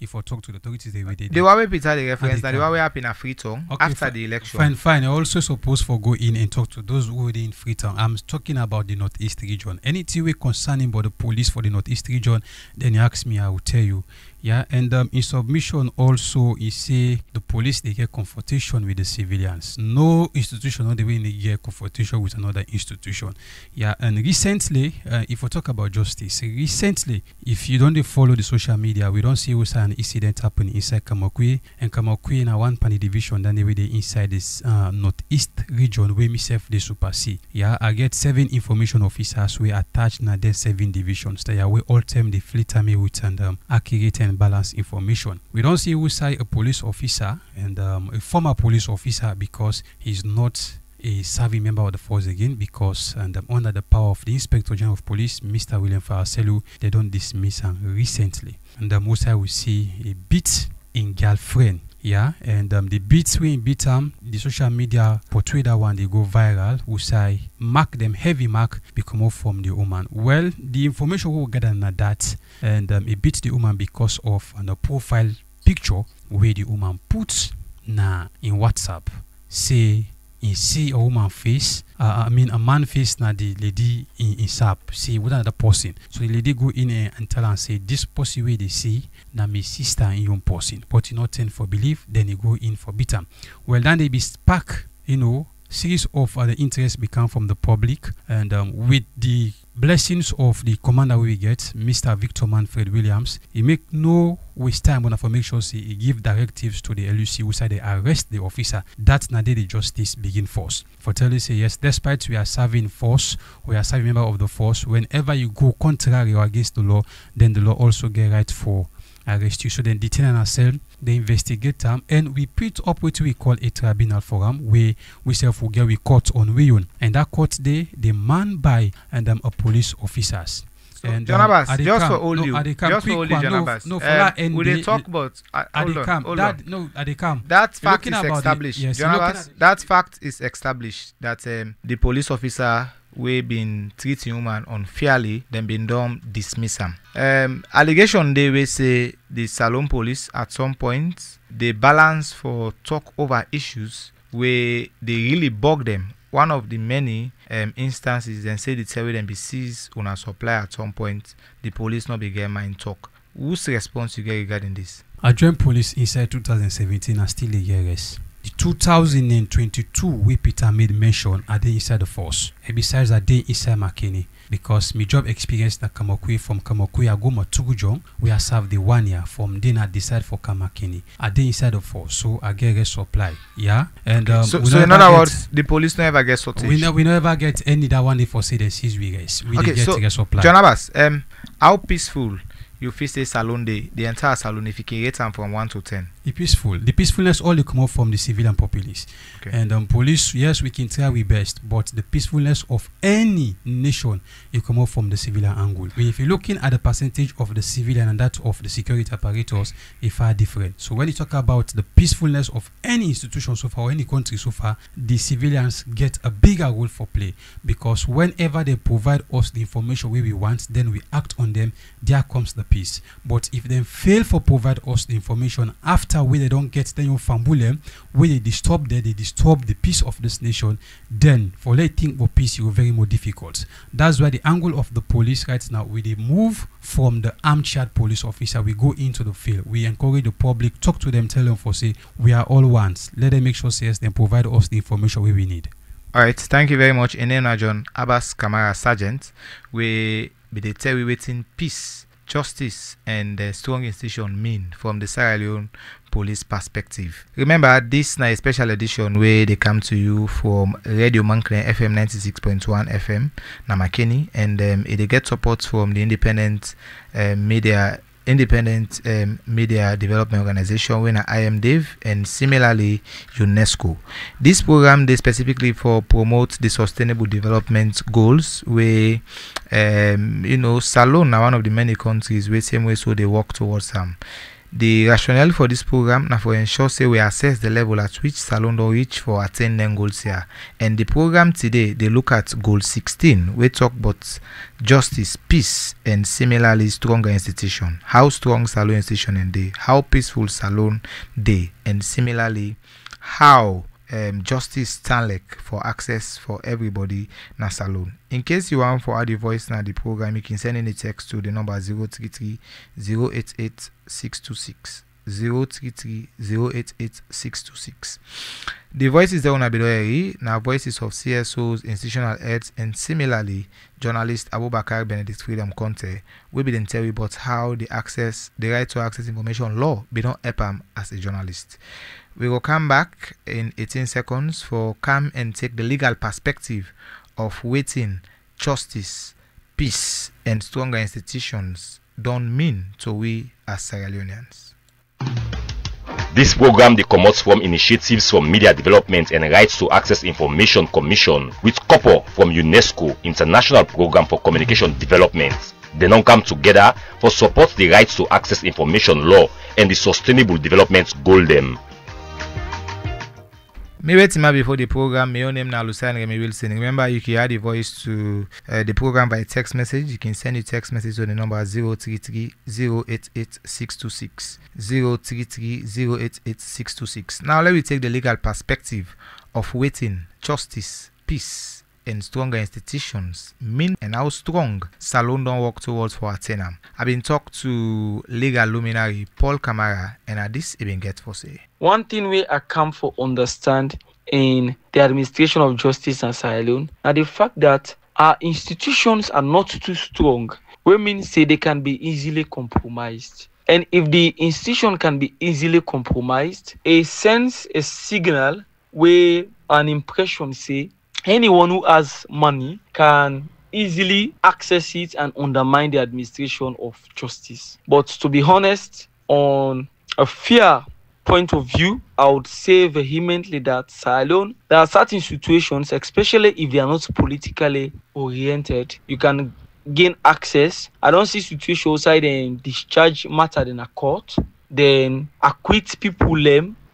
[SPEAKER 3] if I talk to the authorities, they will.
[SPEAKER 2] The way Peter the reference that the way happen in Freetown after the election.
[SPEAKER 3] Fine. I also supposed for go in and talk to those who were in Freetown. I'm talking about the Northeast region. Anything we concerning about the police for the Northeast region, then you ask me, I will tell you. Yeah, and in submission also, he say the police they get confrontation with the civilians. No institution, not the way they get confrontation with another institution. Yeah, and recently, if we talk about justice, recently, if you don't follow the social media, we don't see what's an incident happening inside Kamakwe, and Kamakwe in a one panel division, then they way they inside this Northeast region where myself they supersede. Yeah, I get 7 information officers we attached na their 7 divisions. They are we all time they flitter me with and accurate and balanced information. We don't see who say a police officer and a former police officer, because he's not a serving member of the force again, because under the power of the Inspector General of Police, Mr. William Faraselu, they don't dismiss him recently. And most I will see a beat in girlfriend. Yeah, and the beats we beat the social media portray that one, they go viral. We say mark them heavy mark become off from the woman. Well, the information we gather on that, and it beats the woman because of the profile picture where the woman puts na in WhatsApp. Say in see a woman face, I mean a man face na the lady in SAP. See what another person. So the lady go in and tell and say this person way they see na my sister in your person, but you not tend for belief, then you go in for bitter. Well, then they be spark, you know, series of other interests become from the public, and with the blessings of the commander we get, Mr. Victor Manfred Williams, he make no waste time on for make sure he give directives to the LUC who say they arrest the officer. That's not the justice begin force. For tell you say yes, despite we are serving force, we are serving member of the force, whenever you go contrary or against the law, then the law also get right for arrest you. So then detain and cell, they investigate them, and we put up what we call a tribunal forum where we self will get we court on we own, and that court day they man by and a police officers.
[SPEAKER 2] So, and John Abbas, just for all you, just for all you, John Abbas.
[SPEAKER 3] No, for that end,
[SPEAKER 2] we they talk about hold on.
[SPEAKER 3] No, at the camp.
[SPEAKER 2] That fact is established. Yes, John Abbas, that fact is established that the police officer we been treating woman unfairly, then been done dismiss them. Allegation they will say the Salon police at some point they balance for talk over issues where they really bug them. One of the many instances then say the tell them be seized on a supply at some point. The police not be get mind talk. Whose response you get regarding this?
[SPEAKER 3] I joined police inside 2017 and still a year rest. The 2022 we Peter made mention are they inside the force, and besides are they inside McKinney, because my job experience na Kamakwe, from Kamakwe I go Matugujong, we are served the 1 year, from then I decide for Kamakini. Are they inside the force? So I get a supply. Yeah. And
[SPEAKER 2] so in other words, the police never get sorted.
[SPEAKER 3] We never get any that one for say the seize we guys. We
[SPEAKER 2] okay,
[SPEAKER 3] get
[SPEAKER 2] so
[SPEAKER 3] a supply.
[SPEAKER 2] John Abbas, how peaceful you feel say Salon day, the entire Salon, if you can rate them from 1 to 10?
[SPEAKER 3] peaceful. The peacefulness only come out from the civilian populace.
[SPEAKER 2] Okay.
[SPEAKER 3] And police, yes, we can try our best, but the peacefulness of any nation, it come out from the civilian angle. If you're looking at the percentage of the civilian and that of the security apparatus, it's far different. So when you talk about the peacefulness of any institution so far, or any country so far, the civilians get a bigger role for play, because whenever they provide us the information we want, then we act on them. There comes the peace. But if they fail for provide us the information after we they don't get, then you fumble them, where they disturb the peace of this nation, then for letting for peace you very more difficult. That's why the angle of the police right now, we they move from the armchair police officer, we go into the field, we encourage the public, talk to them, tell them for say we are all ones. Let them make sure yes, they provide us the information we need.
[SPEAKER 2] All right, thank you very much. Enena John Abbas Kamara Sergeant, we be the tell we waiting peace, justice, and strong institution mean from the Sierra Leone police perspective. Remember, this is a special edition where they come to you from Radio Manklen FM 96.1 FM, Namakeni, and they get support from the independent media development organization when IMDAV and similarly UNESCO. This program they specifically for promote the sustainable development goals where Salone now one of the many countries where same way so they work towards them. The rationale for this program now for ensure say we assess the level at which Salone don't reach for attaining goals here. And the program today they look at goal 16. We talk about justice, peace, and similarly stronger institution. How strong Salone institution and day, how peaceful Salone day, and similarly how justice stand like for access for everybody na Salone. In case you want for add the voice na the program, you can send any text to the number 033 088 626 033 088 626. The voices there on Abidori now voices of CSOs, institutional heads, and similarly journalist Abubakar Benedict Freedom Conte will be then tell you about how the right to access information law be don't help him as a journalist. We will come back in 18 seconds for come and take the legal perspective of waiting justice, peace, and stronger institutions don't mean to we as Sierra Leoneans.
[SPEAKER 1] This program they comes from initiatives from Media Development and Rights to Access Information Commission with couple from UNESCO International Program for Communication Development. They don't come together for support the Rights to Access Information law and the Sustainable Development goal them.
[SPEAKER 2] Me wait before the program. My own name now Lucien Remy Wilson. Remember, you can add the voice to the program by text message. You can send a text message to the number 033 088 626 033 088 626. Now let me take the legal perspective of waiting justice, peace, and stronger institutions mean and how strong Salone don't work towards for Atenam. I've been talked to legal luminary Paul Kamara and at this even get for say.
[SPEAKER 7] One thing we I come for understand in the administration of justice in Sierra Leone are the fact that our institutions are not too strong. We mean say they can be easily compromised. And if the institution can be easily compromised, a sense, a signal where an impression say anyone who has money can easily access it and undermine the administration of justice. But to be honest, on a fair point of view, I would say vehemently that Sierra Leone, there are certain situations, especially if they are not politically oriented, you can gain access. I don't see situations where they discharge matter in a court, then acquit people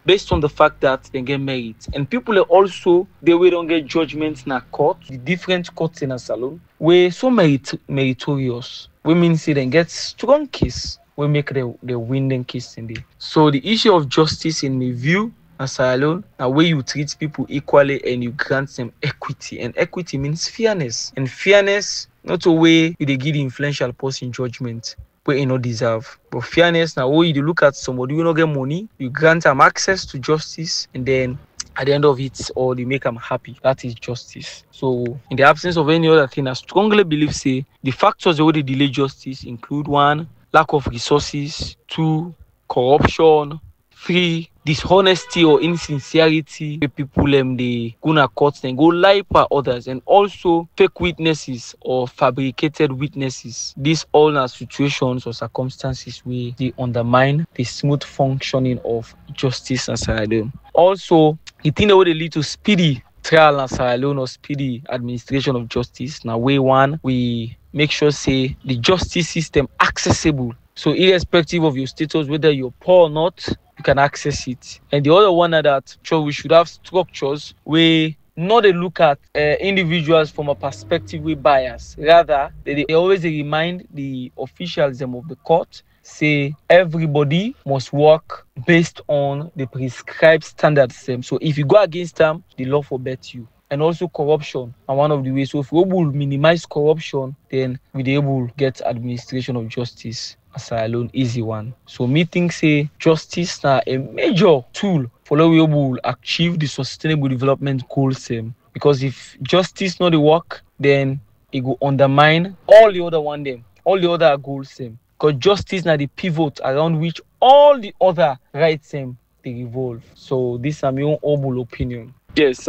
[SPEAKER 7] based on the fact that they get merit. And people are also, they will don't get judgments in a court, the different courts in a salon, where so meritorious. Women say they get strong case, we make the winning case in there. So the issue of justice in my view, as Sierra Leone, a way you treat people equally and you grant them equity. And equity means fairness. And fairness, not a way you give the influential person judgment where you not deserve. But fairness, now way you look at somebody who not get money, you grant them access to justice, and then at the end of it, or you make them happy. That is justice. So in the absence of any other thing, I strongly believe say the factors that would delay justice include 1, lack of resources, 2, corruption, 3, dishonesty or insincerity wey people dey go na court dem go lie for others, and also fake witnesses or fabricated witnesses. These all na situations or circumstances wey dey undermine the smooth functioning of justice and Sierra Leone. Also, the thing wey dey lead to speedy trial and Sierra Leone or speedy administration of justice na way one, we make sure say the justice system accessible. So irrespective of your status, whether you're poor or not, you can access it. And the other one that sure we should have structures where not they look at individuals from a perspective with bias. Rather, they always remind the officials them of the court, say everybody must work based on the prescribed standards. So if you go against them, the law forbids you. And also corruption are one of the ways. So if we will minimize corruption, then we'll be able to get administration of justice as alone easy one. So me think say justice na a major tool for how we will achieve the sustainable development goals. Because if justice not the work, then it will undermine all the other all the other goals. Because justice na the pivot around which all the other rights they revolve. So this is my own humble opinion. Yes,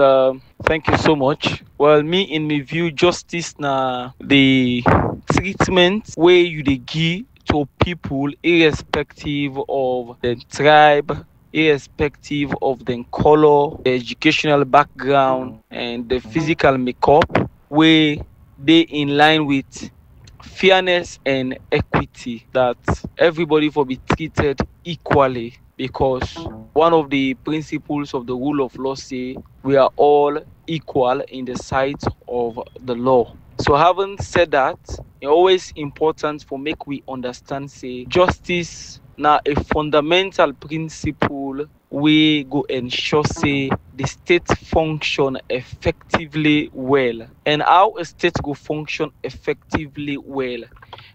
[SPEAKER 7] thank you so much. Well, me in my view, justice na the treatment where you dey give to people irrespective of the tribe, irrespective of the color, the educational background, and the physical makeup, where they in line with fairness and equity, that everybody for be treated equally. Because one of the principles of the rule of law say we are all equal in the sight of the law. So having said that, it's always important for make we understand say justice now a fundamental principle we go ensure say the state function effectively well. And how a state go function effectively well.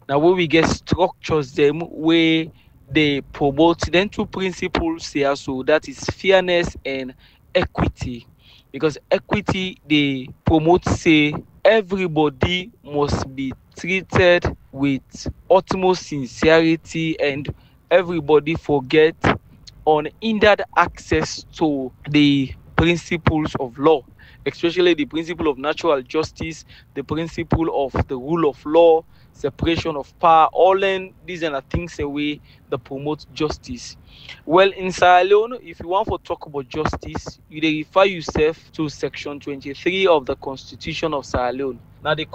[SPEAKER 7] Now when we get structures them where they promote then two principles here, so that is fairness and equity. Because equity they promote say everybody must be treated with utmost sincerity and everybody forget unhindered access to the principles of law, especially the principle of natural justice, the principle of the rule of law, separation of power. All in these are things away that promote justice. Well, in Sierra Leone, if you want to talk about justice, you refer yourself to section 23 of the Constitution of Sierra Leone. Now the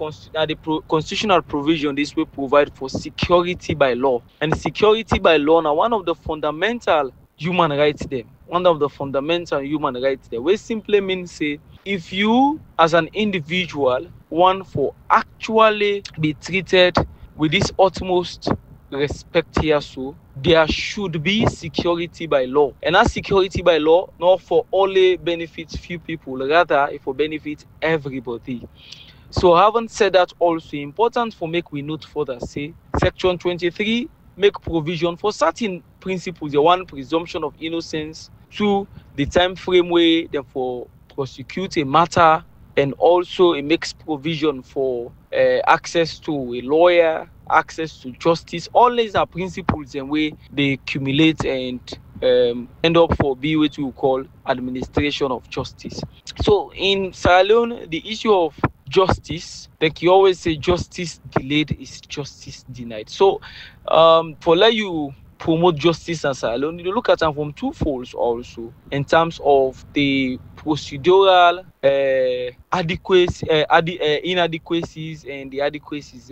[SPEAKER 7] constitutional provision this will provide for security by law. And security by law now one of the fundamental human rights there. One of the fundamental human rights there. Which simply means say if you as an individual want for actually be treated with this utmost respect here, so there should be security by law. And that security by law not for only benefits few people, rather it for benefit everybody. So having said that, also important for make we note further say section 23 make provision for certain principles. The one, presumption of innocence; two, the time frame where they for prosecute a matter, and also it makes provision for access to a lawyer, access to justice. All these are principles and way they accumulate and end up for be what we call administration of justice. So in Sierra Leone, the issue of justice, like you always say, justice delayed is justice denied. So for let you promote justice in Sierra Leone, you look at them from two folds also in terms of the procedural inadequacies and the adequacies.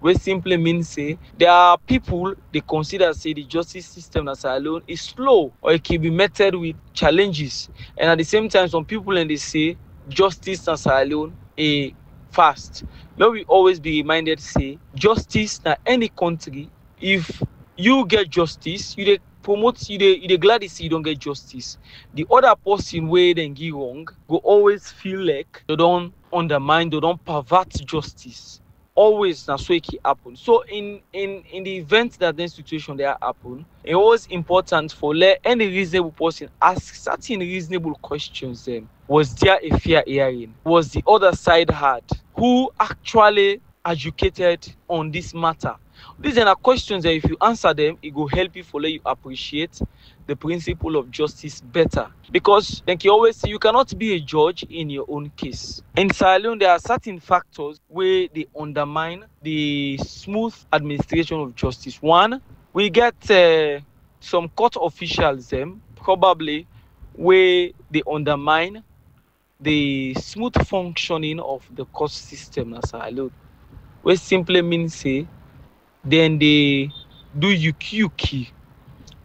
[SPEAKER 7] Which simply means say there are people they consider say the justice system in Sierra Leone is slow or it can be met with challenges, and at the same time some people and they say justice in Sierra Leone is fast. May we always be reminded say justice in any country, if you get justice, you dey promote, you dey glad to see you don't get justice. The other person where then get wrong go always feel like they don't undermine, they don't pervert justice. Always na so it can happen. So in the event that the situation there happen, it was important for let any reasonable person ask certain reasonable questions. Then was there a fair hearing? Was the other side heard? Who actually educated on this matter? These are questions that if you answer them, it will help you for let you appreciate the principle of justice better. Because like you always say, you cannot be a judge in your own case. In Sierra Leone, there are certain factors where they undermine the smooth administration of justice. One, we get some court officials, probably where they undermine the smooth functioning of the court system in Sierra Leone. Which simply means say, then they do yuki,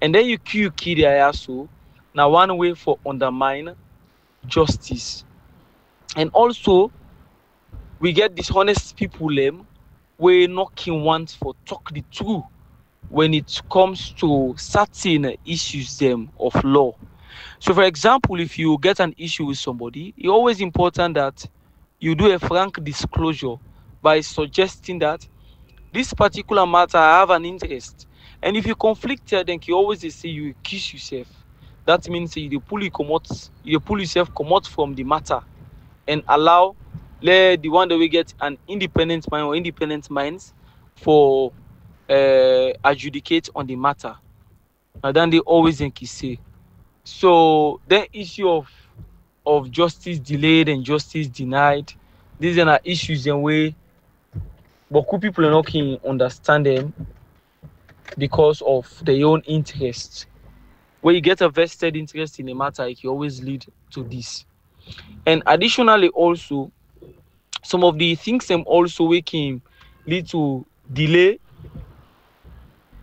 [SPEAKER 7] and then yuki they are also now one way for undermine justice. And also we get dishonest people we knocking ones for talk the truth when it comes to certain issues of law. So for example, if you get an issue with somebody, it's always important that you do a frank disclosure by suggesting that this particular matter I have an interest. And if you conflicted, then you always say you accuse yourself. That means you pull yourself come out from the matter and allow the one that we get an independent mind or independent minds for adjudicate on the matter. Now then they always say. So the issue of justice delayed and justice denied, these are issues in way but cool people are not can understand them because of their own interests. When you get a vested interest in a matter, it can always lead to this. And additionally, also, some of the things also we can lead to delay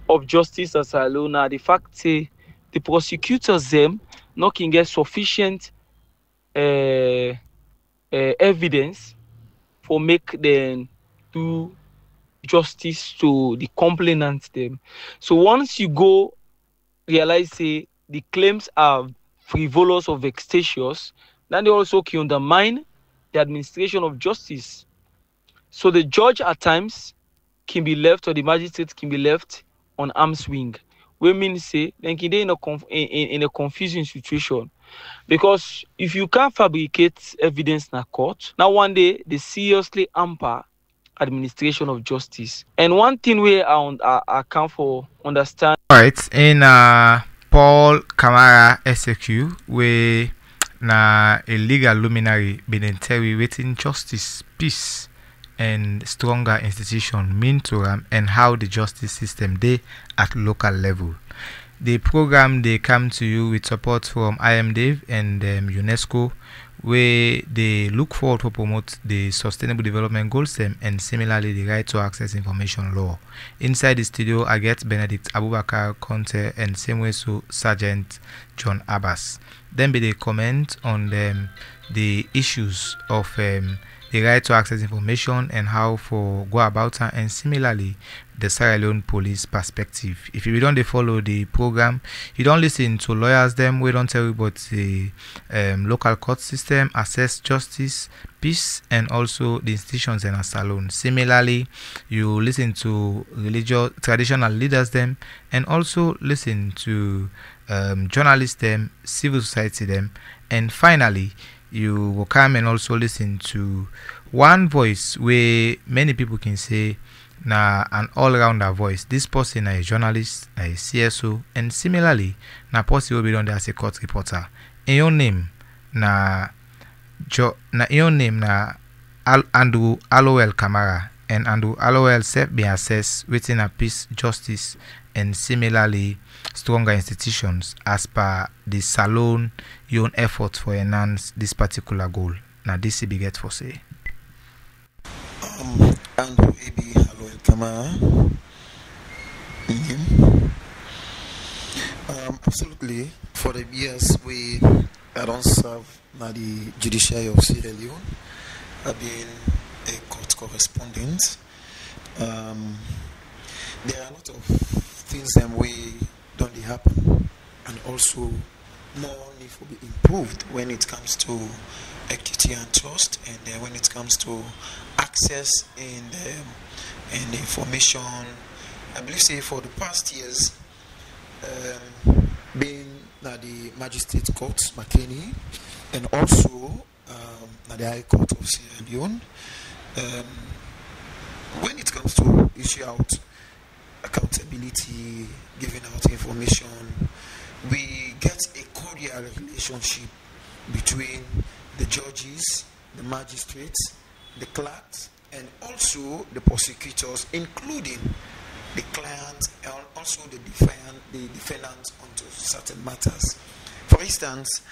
[SPEAKER 7] of justice as alone are the fact that the prosecutors not can get sufficient evidence for make them do justice to the complainants So once you go realize the claims are frivolous or vexatious, then they also can undermine the administration of justice. So the judge at times can be left, or the magistrate can be left on arm's wing. We mean say then can they in a confusing situation. Because if you can't fabricate evidence in a court, now one day they seriously hamper administration of justice. And one thing we I can for understand.
[SPEAKER 2] Alright, in Paul Kamara SQ, we na a legal luminary been waiting justice, peace, and stronger institution mean to and how the justice system they at local level. The program they come to you with support from IMDAV and UNESCO, where they look forward to promote the Sustainable Development Goals and similarly the right to access information law. Inside the studio, I get Benedict Abubakar Conte and same way so Sergeant John Abbas. Then they comment on the issues of the right to access information and how for go about it, and similarly the Sierra Leone police perspective. If you don't follow the program, you don't listen to lawyers we don't tell you about the local court system, access justice, peace, and also the institutions in a salon. Similarly, you listen to religious traditional leaders and also listen to journalists civil society and finally you will come and also listen to one voice where many people can say na an all-rounder voice. This person is a journalist, a CSO, and similarly na person will be done there as a court reporter. In your name na Andrew Alowel Kamara, and Andrew Alowel self be assessed within a peace, justice, and similarly stronger institutions as per the salon your own effort for enhance this particular goal. Now this be get for say.
[SPEAKER 6] Andrew A.B. Alowel Kamara. Absolutely. For the years I don't serve na the judiciary of Sierra Leone. I've been a court correspondent. There are a lot of things that don't happen, and also more need to be improved when it comes to equity and trust, and when it comes to access and information. I believe say for the past years, being at the magistrate court, McKinney, and also at the High Court of Sierra Leone, when it comes to issue out accountability, giving out information. We get a cordial relationship between the judges, the magistrates, the clerks, and also the prosecutors, including the client and also the defendant onto certain matters. For instance,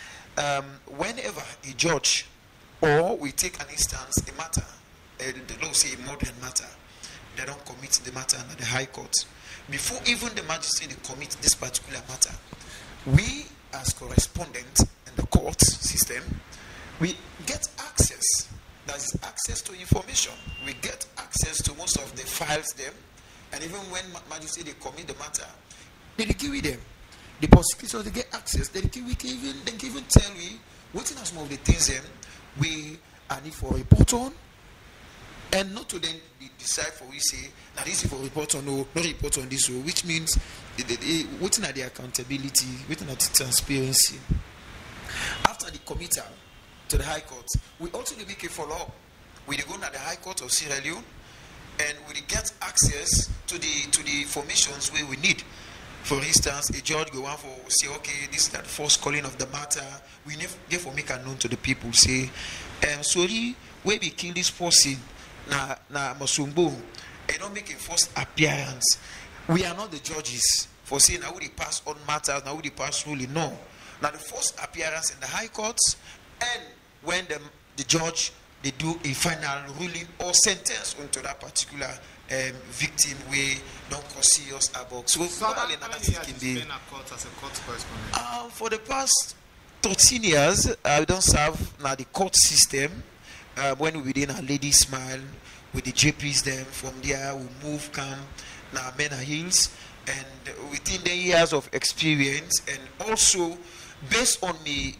[SPEAKER 6] whenever a judge, or we take an instance, a matter, let's say a modern matter, they don't commit the matter under the High Court. Before even the magistrate commit this particular matter, we as correspondents in the court system, we get access. That is access to information. We get access to most of the files them, and even when magistrate they commit the matter, they give it them. The prosecutors they get access. They can even tell we what are some of the things them we are need for report on, and not to then decide for we say now this is for report on no, not report on this, which means what's not the accountability, what's not the transparency. After the committal to the High Court, we also make a follow-up. We go to the High Court of Sierra Leone, and we get access to the informations where we need. For instance, a judge go on for say, okay, this is that first calling of the matter. We therefore make a known to the people. Say, sorry, where we kill this person, na Masumbo, and not make a first appearance. We are not the judges for saying now we pass on matters, now we pass ruling. No, now the first appearance in the High Courts, and when the judge they do a final ruling or sentence onto that particular victim, we don't cause serious abuse. So
[SPEAKER 2] how many years have you been at court as a court correspondent?
[SPEAKER 6] For the past 13 years, I don't serve now the court system. When we within a lady smile with the JPs, them from there we move come now Mena Hills, and within the years of experience, and also based on me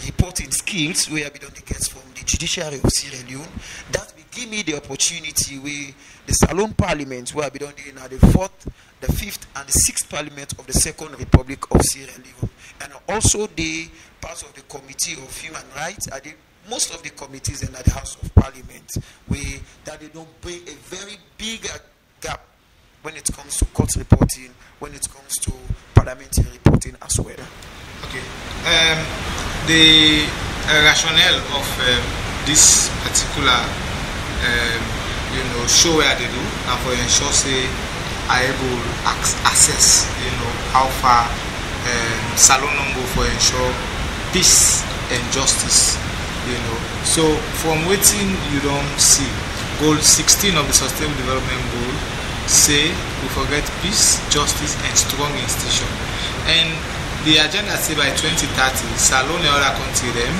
[SPEAKER 6] reporting skills where I be done the case from the judiciary of Sierra Leone, that will give me the opportunity with the Salon Parliament where I be done in the 4th, the 5th, and the 6th Parliament of the Second Republic of Sierra Leone, and also the part of the Committee of Human Rights. I did most of the committees in the House of Parliament where that they don't bring a very big gap when it comes to court reporting, when it comes to parliamentary reporting as well.
[SPEAKER 2] Okay. The rationale of this particular, show where they do, and for ensure say are able access, how far Salon go for ensure peace and justice, So from waiting you don't see, goal 16 of the Sustainable Development Goal say we forget peace, justice, and strong institution. And the agenda say by 2030, Salon and other country them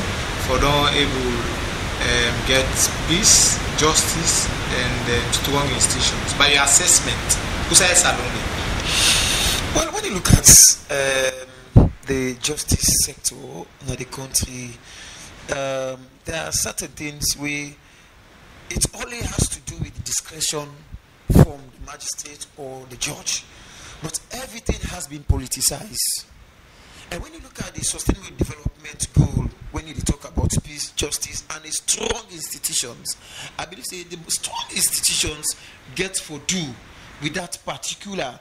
[SPEAKER 2] for don't able get peace, justice, and strong institutions. By your assessment, who says Salon?
[SPEAKER 6] Well, when you look at the justice sector in the country, there are certain things where it only has to do with the discretion from the magistrate or the judge, but everything has been politicized. And when you look at the sustainable development goal, when you talk about peace, justice, and the strong institutions, I believe say the strong institutions get for do with that particular,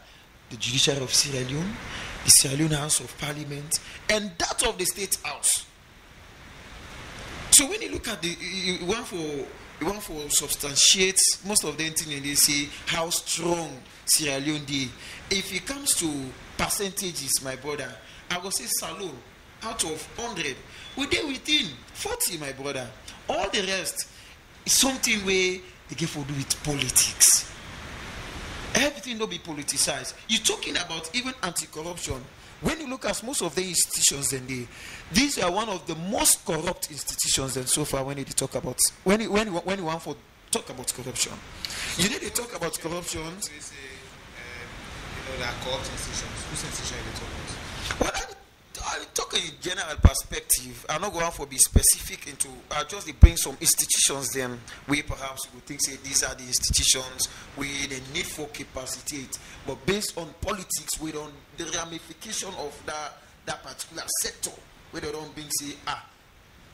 [SPEAKER 6] the judiciary of Sierra Leone, the Sierra Leone House of Parliament, and that of the State House. So when you look at the, you want for substantiate most of the things, they say how strong Sierra Leone is. If it comes to percentages, my brother, I will say Salon out of 100, we did within 40, my brother. All the rest is something where they get to do with politics. Everything will be politicized. You're talking about even anti-corruption. When you look at most of the institutions, then these are one of the most corrupt institutions. And so far, when you talk about when you want to talk about corruption, you need to talk about corruption.
[SPEAKER 2] There are corrupt institutions. Whose institution are you talking about?
[SPEAKER 6] Well, I talk in general perspective. I'm not going to be specific into. I just bring some institutions. Then we perhaps would think say these are the institutions we the need for capacitate, but based on politics, we don't the ramification of that particular sector. We don't bring say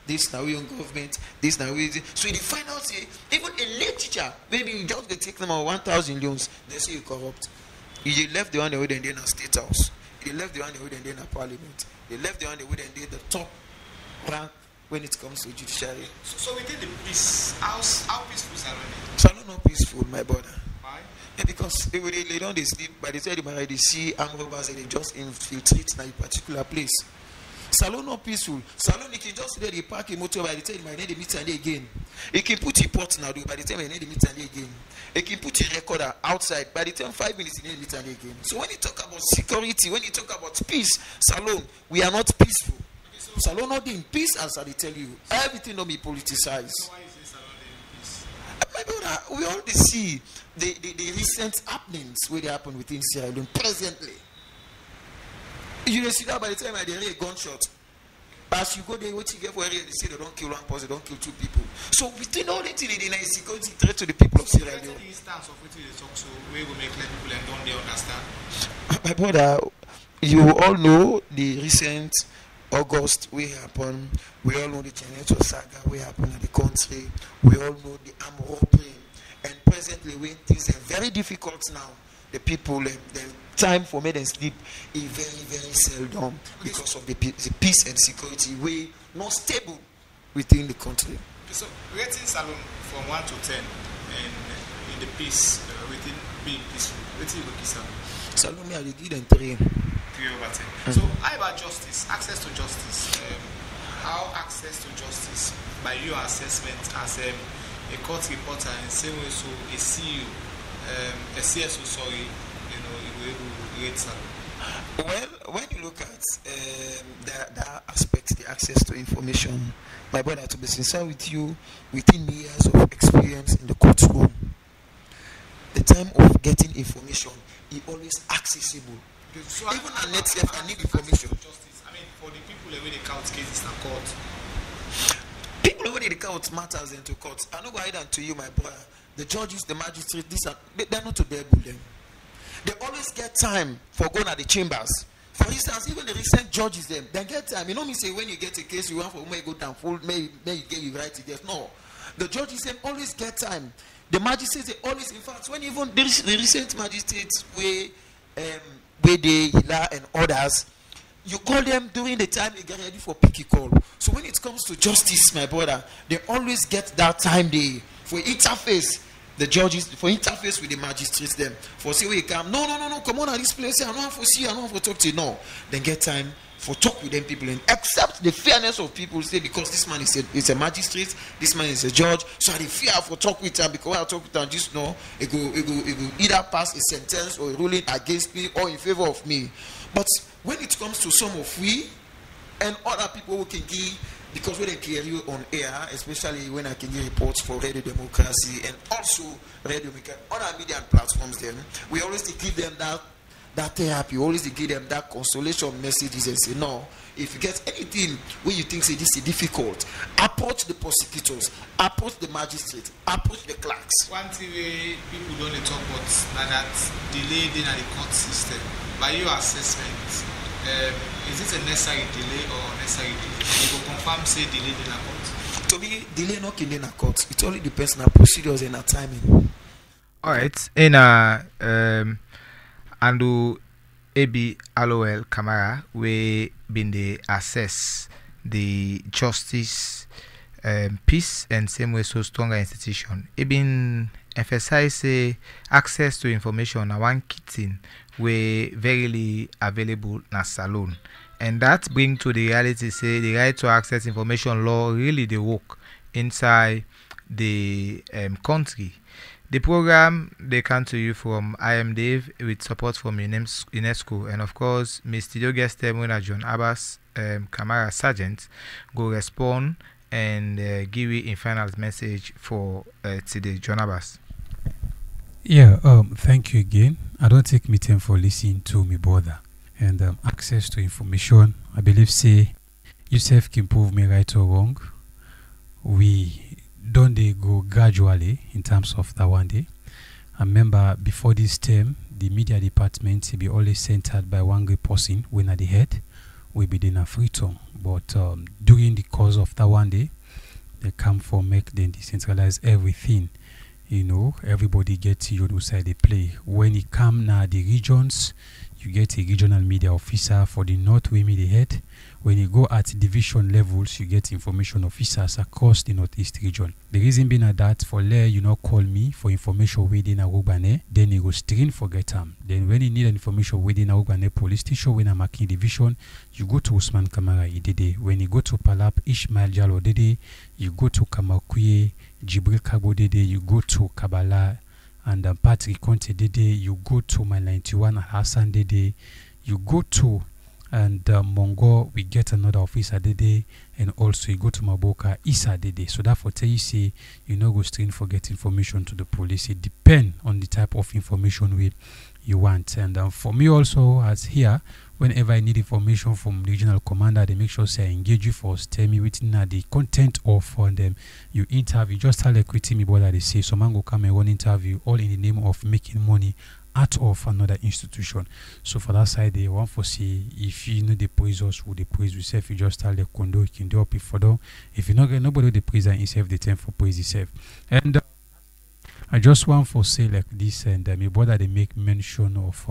[SPEAKER 6] this now we on government, this now we. So in the final say even a lay teacher maybe you just take them on 1,000 loans, they say you corrupt. You left the one that would end in a state house. You left the one that would end in a parliament. You left the one that would end in the top rank when it comes to judiciary.
[SPEAKER 2] So within the peace, how peaceful is Salone?
[SPEAKER 6] Salone not peaceful, my brother.
[SPEAKER 2] Why?
[SPEAKER 6] Yeah, because they don't they sleep. By the time they see armed robbers, they just infiltrate in a particular place. Salone not peaceful. Salone, you can just let the park a motor by the time you need the meter again. You can put a pot now, by the time you need the meter again. You can put a recorder outside. By the time 5 minutes, you need the meter again. So when you talk about security, when you talk about peace, Salone, we are not peaceful. Salone not in peace, as I tell you. Everything don't be politicized.
[SPEAKER 2] So why is this Salone in peace?
[SPEAKER 6] My brother, we already see the recent happenings where they happen within Sierra Leone presently. You see that by the time I hear a gunshot, as you go there, what you get for area, they say they don't kill one person, they don't kill 2 people. So within all the things, they is security threat to the people of Sierra Leone.
[SPEAKER 2] The instance of what they talk, so we will make let people and don't they understand.
[SPEAKER 6] My brother, you all know the recent August we happen. We all know the generator saga we happen in the country. We all know the armed robbery. And presently, when things are very difficult now, the people, the time for me to sleep is very, very seldom because of the peace and security way not stable within the country.
[SPEAKER 2] So, rating Salone from 1 to 10 and in the peace, within being peaceful, rating you give Salone?
[SPEAKER 6] Salone, I will give them 3.
[SPEAKER 2] 3/10. So, how about justice? Access to justice. How access to justice, by your assessment as a court reporter, and same way so a CEO, a CSO, sorry, you know, you will rate Salone?
[SPEAKER 6] Well, when you look at the aspects, the access to information, my brother, to be sincere with you, within years of experience in the courtroom, the time of getting information is always accessible.
[SPEAKER 2] So
[SPEAKER 6] even a network, I need information.
[SPEAKER 2] Justice. I mean, for the people who they count cases in court.
[SPEAKER 6] People who they count matters into court. I know why than to you, my brother. The judges, the magistrates, they're not to dare them. They always get time for going at the chambers. For instance, even the recent judges, they get time. You know me say when you get a case, you want for may go down full, may you get you right to get. No. The judges, they always get time. The magistrates, they always, in fact, when even the recent magistrates where they, Hila and others, you call them during the time they get ready for picky call. So when it comes to justice, my brother, they always get that time for interface. The judges for interface with the magistrates, them for say we come. No, come on at this place. I don't want to see, I don't want to talk to you. No, then get time for talk with them people and accept the fairness of people. Say because this man is a magistrate, this man is a judge, so I fear for talk with him because when I talk with him, just know it go either pass a sentence or a ruling against me or in favor of me. But when it comes to some of we and other people who can give. Because when they hear you on air, especially when I can give reports for Radio Democracy and also Radio Maker, other media platforms, then we always give them that therapy, always give them that consolation messages and say, no, if you get anything where you think say this is difficult, approach the prosecutors, approach the magistrate, approach the clerks.
[SPEAKER 2] One thing people don't talk about now that delay in the court system. By your assessment, is it a necessary delay or unnecessary delay? You will confirm say delay in a court.
[SPEAKER 6] To me, delay not in a court. It only depends on procedures and timing.
[SPEAKER 2] Alright, in Andu AB Alowel Kamara, we been the assess the justice, peace and same way so stronger institution. It been emphasize access to information na one kitten we verily available na Salone. And that bring to the reality say the right to access information law really they work inside the country. The program they come to you from IMDave with support from UNESCO and of course Mr. Studio guest John Abbas Kamara Sergeant go respond and give you a final message for today, John Abbas.
[SPEAKER 3] Yeah, thank you again. I don't take me time for listening to me brother. And access to information, I believe say yourself can prove me right or wrong. We don't they go gradually in terms of that one day. I remember before this term, the media department will be always centered by one great person when at the head we be in a free tongue. But during the course of that one day, they come for make them decentralize everything everybody gets you outside they play. When it come now the regions, you get a regional media officer for the north where me the head. When you go at division levels, you get information officers across the northeast region. The reason being that for there, call me for information within a Rubane, then you go straight for get them. Then when you need information within a Rubane police station, when I'm making division, you go to Usman Kamara Idede. When you go to Palap Ishmael Jalo Dede, you go to Kamakuye, Jibril Kabo Dede, you go to Kabala and Patrick Conte Dede, you go to my 91 Hassan Dede, you go to and Mongo, we get another officer Dede, and also you go to Maboka Isa Dede. So therefore tell you say go straight for get information to the police. It depends on the type of information you want. And for me also, as here, whenever I need information from regional commander, they make sure say I engage you first, tell me within the content of them you interview. Just tell like with me what they say. So man go come and run interview all in the name of making money out of another institution. So for that side, they want to see if they praise us, who they praise yourself. You just tell the condo, you can do up for them. If you not get nobody they praise himself, they tend for praise himself. And I just want to say like this, and my brother they make mention of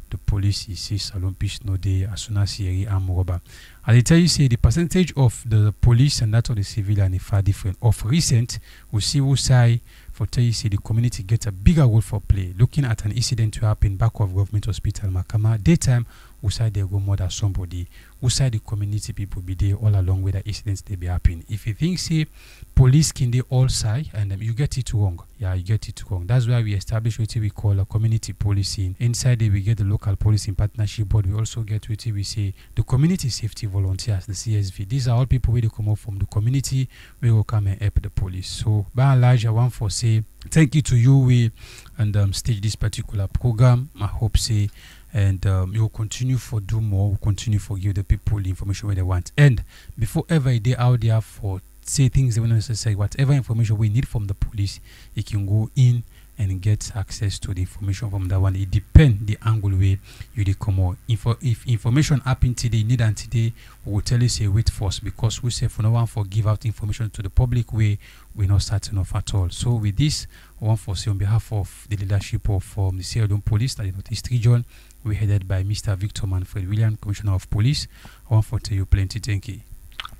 [SPEAKER 3] the police. He says Salon Peace no day as soon as he arm robber. And they tell you say the percentage of the police and that of the civilian is far different. Of recent, we see who say for tell you say the community gets a bigger role for play. Looking at an incident to happen back of government hospital Makama, daytime who side they go murder somebody, who side the community people be there all along with the incidents they be happening. If you think say police can they all side and you get it wrong. Yeah, you get it wrong. That's why we establish what we call a community policing. Inside there we get the local policing partnership board. We also get what we say the community safety volunteers, the CSV. These are all people where they come up from the community, we will come and help the police. So by and large, I want for say thank you to you we and stage this particular program. I hope say and you'll continue for do more, we'll continue for give the people the information where they want. And before ever they out there for say things they want to say, whatever information we need from the police, you can go in and get access to the information from that one. It depends the angle where you come out. If information happen today, need and today, we will tell you say wait first, because we say for no one for give out information to the public way we're not starting off at all. So with this, I want for say on behalf of the leadership of the Sierra Leone Police, that is Northeast Region, we're headed by Mr. Victor Manfred William, Commissioner of Police. I want for tell you plenty. Thank you.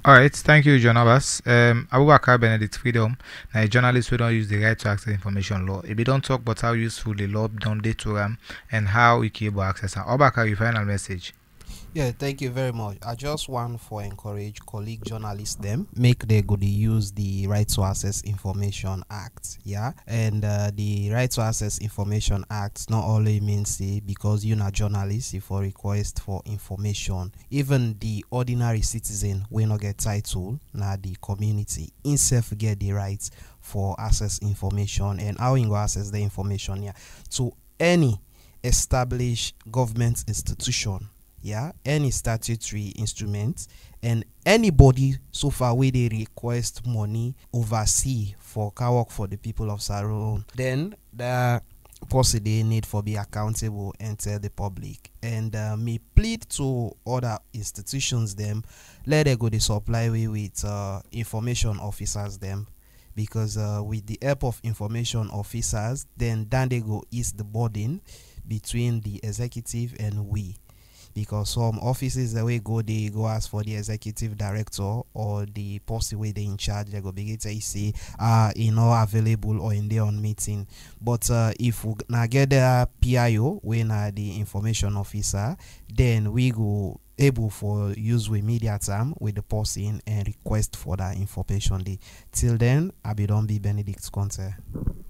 [SPEAKER 2] All right, thank you, John Abbas. Abubakar Benedict Freedom, now a journalist who don't use the right to access information law. If you don't talk about how useful the law don't date to them and how we can access. Abubakar, your final message.
[SPEAKER 4] Yeah, thank you very much. I just want for encourage colleague journalists them make they go to use the Right to Access Information Act. Yeah, and the Right to Access Information Act not only means because you're not journalist if for request for information, even the ordinary citizen will not get title. Now the community itself get the right for access information, and how you go access the information to any established government institution. Yeah, any statutory instrument, and anybody so far where they request money oversee for car work for the people of Saron, then the person they need for be accountable and tell the public. And me plead to other institutions them, let they go the supply way with information officers them, because with the help of information officers, then they go ease the burden between the executive and we. Because some offices the way go, they go ask for the executive director or the person where they in charge, they go begin to say available or in there on meeting. But if we now get the PIO when the information officer, then we go able for use with media time with the person and request for that information. Till then, I be don't be Benedict Conte.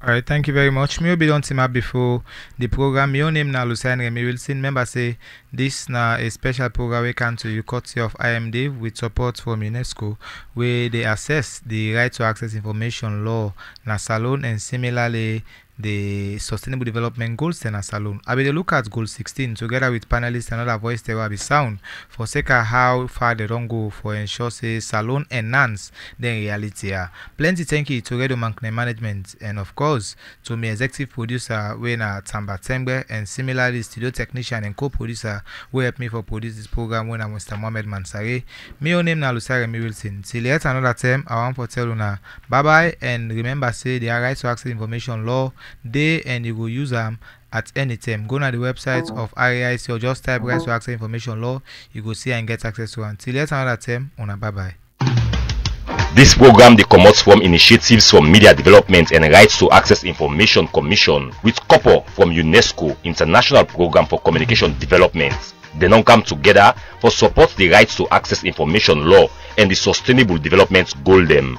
[SPEAKER 2] Alright, thank you very much. Me be don't team up before the program. My name now Lucien Remy Wilson. Remember say this now a special program we come to you courtesy of IMD with support from UNESCO, where they assess the right to access information law na Salon, and similarly the Sustainable Development Goals then as alone. I will look at Goal 16 together with panelists and other voice there will be sound for sake of how far they don't go for ensure say Salon enhance then reality. Plenty thank you to Radio Management and of course to my executive producer Wena Tamba Tembe and similarly studio technician and co-producer who helped me for produce this program when I'm Mr. Mohamed Mansare. My own name now Lusare Wilson. Till yet another time I want to tell you bye bye and remember say the right to access information law they and you will use them at any time. Go to the website of RAIC or just type right to access information law. You go see and get access to it. Until yet another time, bye bye.
[SPEAKER 1] This program comes from initiatives from Media Development and Rights to Access Information Commission with couple from UNESCO International Program for Communication Development. They don't come together for support the rights to access information law and the sustainable development goal them.